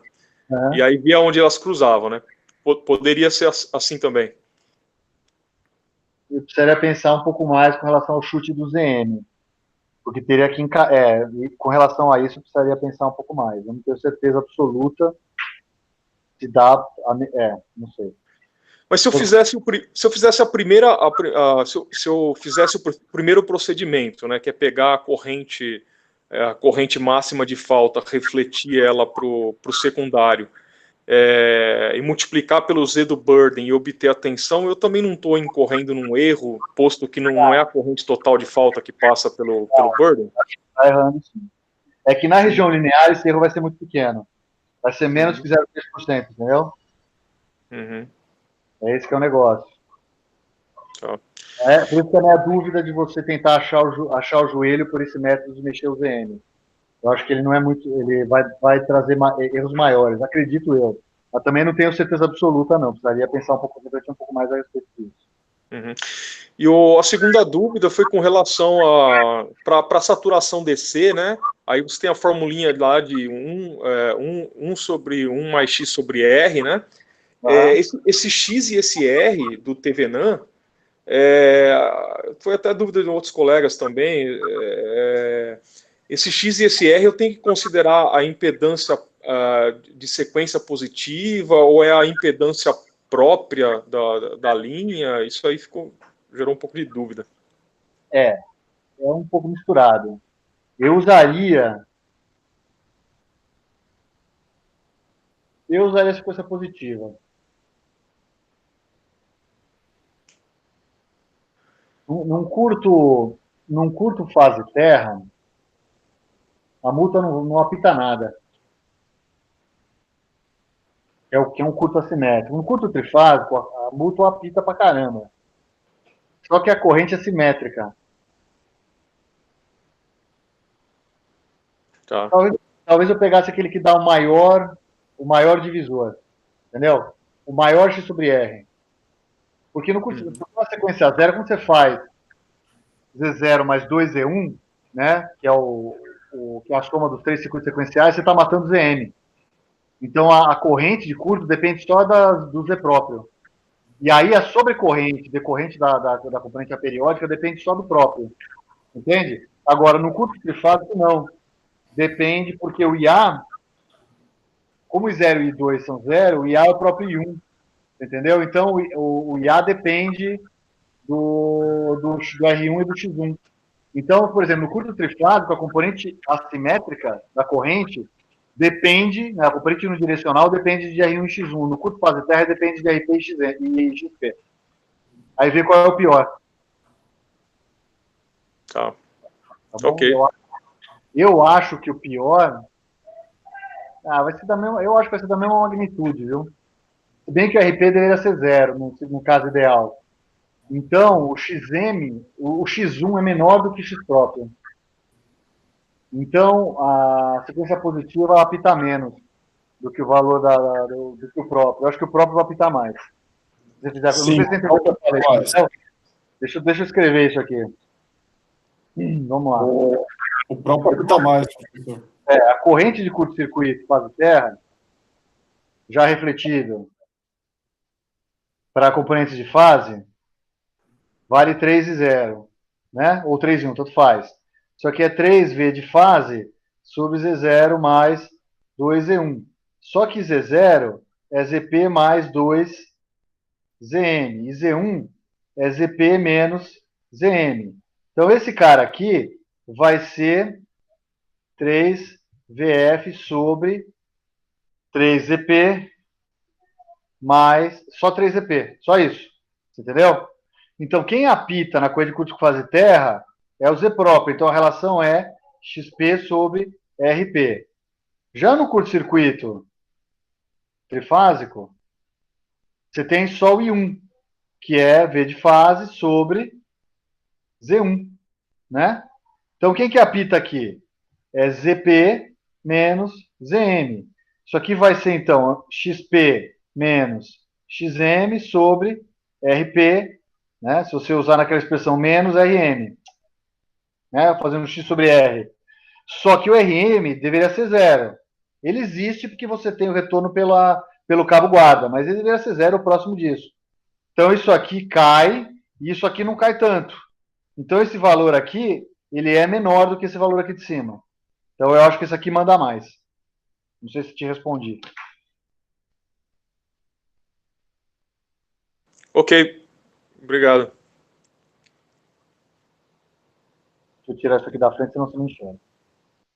e aí via onde elas cruzavam, né? Poderia ser assim também. Eu precisaria pensar um pouco mais com relação ao chute do ZM, porque teria que e com relação a isso eu precisaria pensar um pouco mais. Eu não tenho certeza absoluta se dá, não sei. Mas se eu fizesse a primeira, se eu fizesse o primeiro procedimento, né, que é pegar a corrente máxima de falta, refletir ela para o secundário, e multiplicar pelo Z do burden e obter a tensão, eu também não estou incorrendo num erro, posto que não é a corrente total de falta que passa pelo burden? Está errando, sim. É que na região linear esse erro vai ser muito pequeno. Vai ser menos que 0,3%, entendeu? Uhum. É esse que é o negócio. Tá. Por isso que a minha dúvida de você tentar achar o joelho por esse método de mexer o ZM. Eu acho que ele não é muito. Ele vai trazer erros maiores, acredito eu. Mas também não tenho certeza absoluta, não. Precisaria pensar refletir um pouco mais a respeito disso. Uhum. E a segunda dúvida foi com relação para a saturação DC, né? Aí você tem a formulinha lá de 1 sobre 1 mais X sobre R, né? Esse X e esse R do TVNAN, foi até dúvida de outros colegas também, esse X e esse R eu tenho que considerar a impedância de sequência positiva ou é a impedância própria da linha? Isso aí gerou um pouco de dúvida. É um pouco misturado. Eu usaria a sequência positiva. Num curto fase terra, a multa não apita nada. É o que é um curto assimétrico. No curto trifásico, a multa apita pra caramba. Só que a corrente é simétrica. Tá. Talvez eu pegasse aquele que dá o maior divisor. Entendeu? O maior X sobre R. Porque no curso, na sequência zero, quando você faz Z0 mais 2Z1, né, que é que é a soma dos 3 circuitos sequenciais, você está matando ZM. Então, a corrente de curto depende só do Z próprio. E aí, a sobrecorrente, decorrente da componente aperiódica, depende só do próprio. Entende? Agora, no curto trifásico, não. Depende, porque o IA, como o 0 e 2 são 0, o IA é o próprio I1. Entendeu? Então, o IA depende do R1 e do X1. Então, por exemplo, no curto trifásico, a componente assimétrica da corrente depende, né, a componente unidirecional depende de R1 e X1. No curto fase terra depende de RP e XP. Aí vê qual é o pior. Tá. Tá bom? Ok. Eu acho que o pior vai ser eu acho que vai ser da mesma magnitude, viu? Se bem que o RP deveria ser 0, no caso ideal. Então, o XM, o X1 é menor do que o X próprio. Então, a sequência positiva vai apitar menos do que o valor do que o próprio. Eu acho que o próprio vai apitar mais. Se fizer, Sim, não sei se tem pergunta para isso. Deixa eu escrever isso aqui. Vamos lá. O próprio apita mais, professor. A corrente de curto-circuito fase terra, já refletido para componentes de fase, vale 3 e 0, né? Ou 3 e 1, tanto faz. Isso aqui é 3V de fase sobre Z0 mais 2Z1. Só que Z0 é ZP mais 2ZN. E Z1 é ZP menos ZN. Então, esse cara aqui vai ser 3VF sobre 3ZP mais só 3ZP. Só isso. Você entendeu? Então, quem apita na coisa de curto fase terra é o Z próprio. Então, a relação é XP sobre RP. Já no curto-circuito trifásico, você tem só o I1, que é V de fase sobre Z1. Né? Então, quem que apita aqui? É ZP menos ZM. Isso aqui vai ser, então, XP menos XM sobre RP, né? Se você usar naquela expressão menos RM, né? Fazendo X sobre R. Só que o RM deveria ser 0. ele existe porque você tem o retorno pelo cabo guarda, mas ele deveria ser zero próximo disso. Então, isso aqui cai e isso aqui não cai tanto. Então, esse valor aqui, ele é menor do que esse valor aqui de cima. Então, eu acho que esse aqui manda mais. Não sei se te respondi. Ok, obrigado. Deixa eu tirar isso aqui da frente, senão você não enxerga.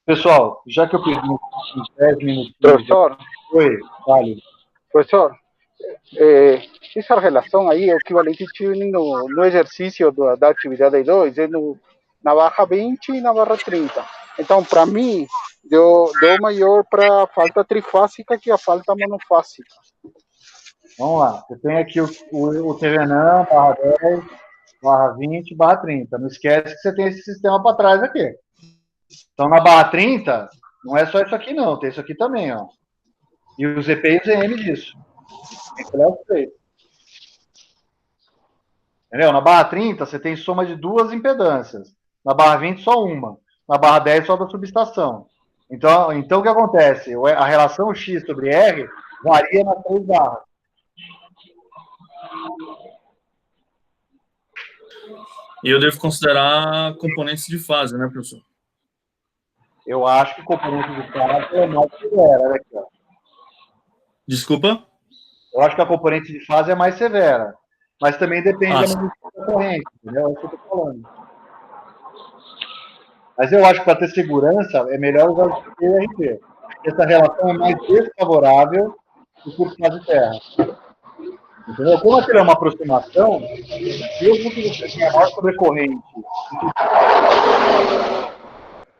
Pessoal, já que eu perdi uns 10 minutos... Professor, Oi, vale. professor, essa relação aí é o equivalente tuning no exercício da atividade 2, na barra 20 e na barra 30. Então, para mim, deu maior para a falta trifásica que a falta monofásica. Vamos lá. Você tem aqui o Tevenant, barra 10, barra 20, barra 30. Não esquece que você tem esse sistema para trás aqui. Então, na barra 30, não é só isso aqui, não. Tem isso aqui também, ó. E o ZP e o ZM disso. Tem que olhar os três. Entendeu? Na barra 30, você tem soma de duas impedâncias. Na barra 20, só uma. Na barra 10, só da subestação. Então o que acontece? A relação X sobre R varia nas três barras. E eu devo considerar componentes de fase, né, professor? Eu acho que componente de fase é mais severa, né, cara? Desculpa? Eu acho que a componente de fase é mais severa. Mas também depende da magnitude da corrente, entendeu? É isso que eu estou falando. Mas eu acho que para ter segurança, é melhor usar o CP e o RP. Essa relação é mais desfavorável do que o fase terra. Entendeu? Como aquilo é uma aproximação, mesmo que você tenha maior sobrecorrente,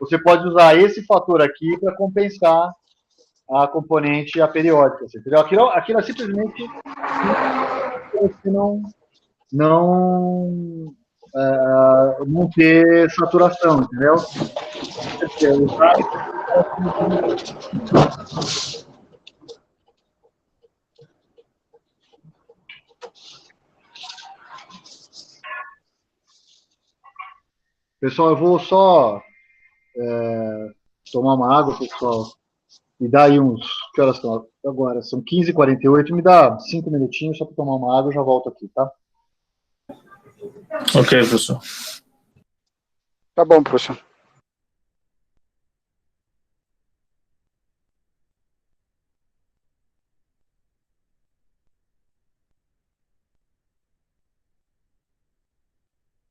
você pode usar esse fator aqui para compensar a componente aperiódica. Entendeu? Aquilo é simplesmente não ter saturação, entendeu? Pessoal, eu vou só tomar uma água, pessoal. Me dá aí uns... Que horas são agora? São 15h48. Me dá 5 minutinhos só para tomar uma água e já volto aqui, tá? Ok, professor. Tá bom, professor.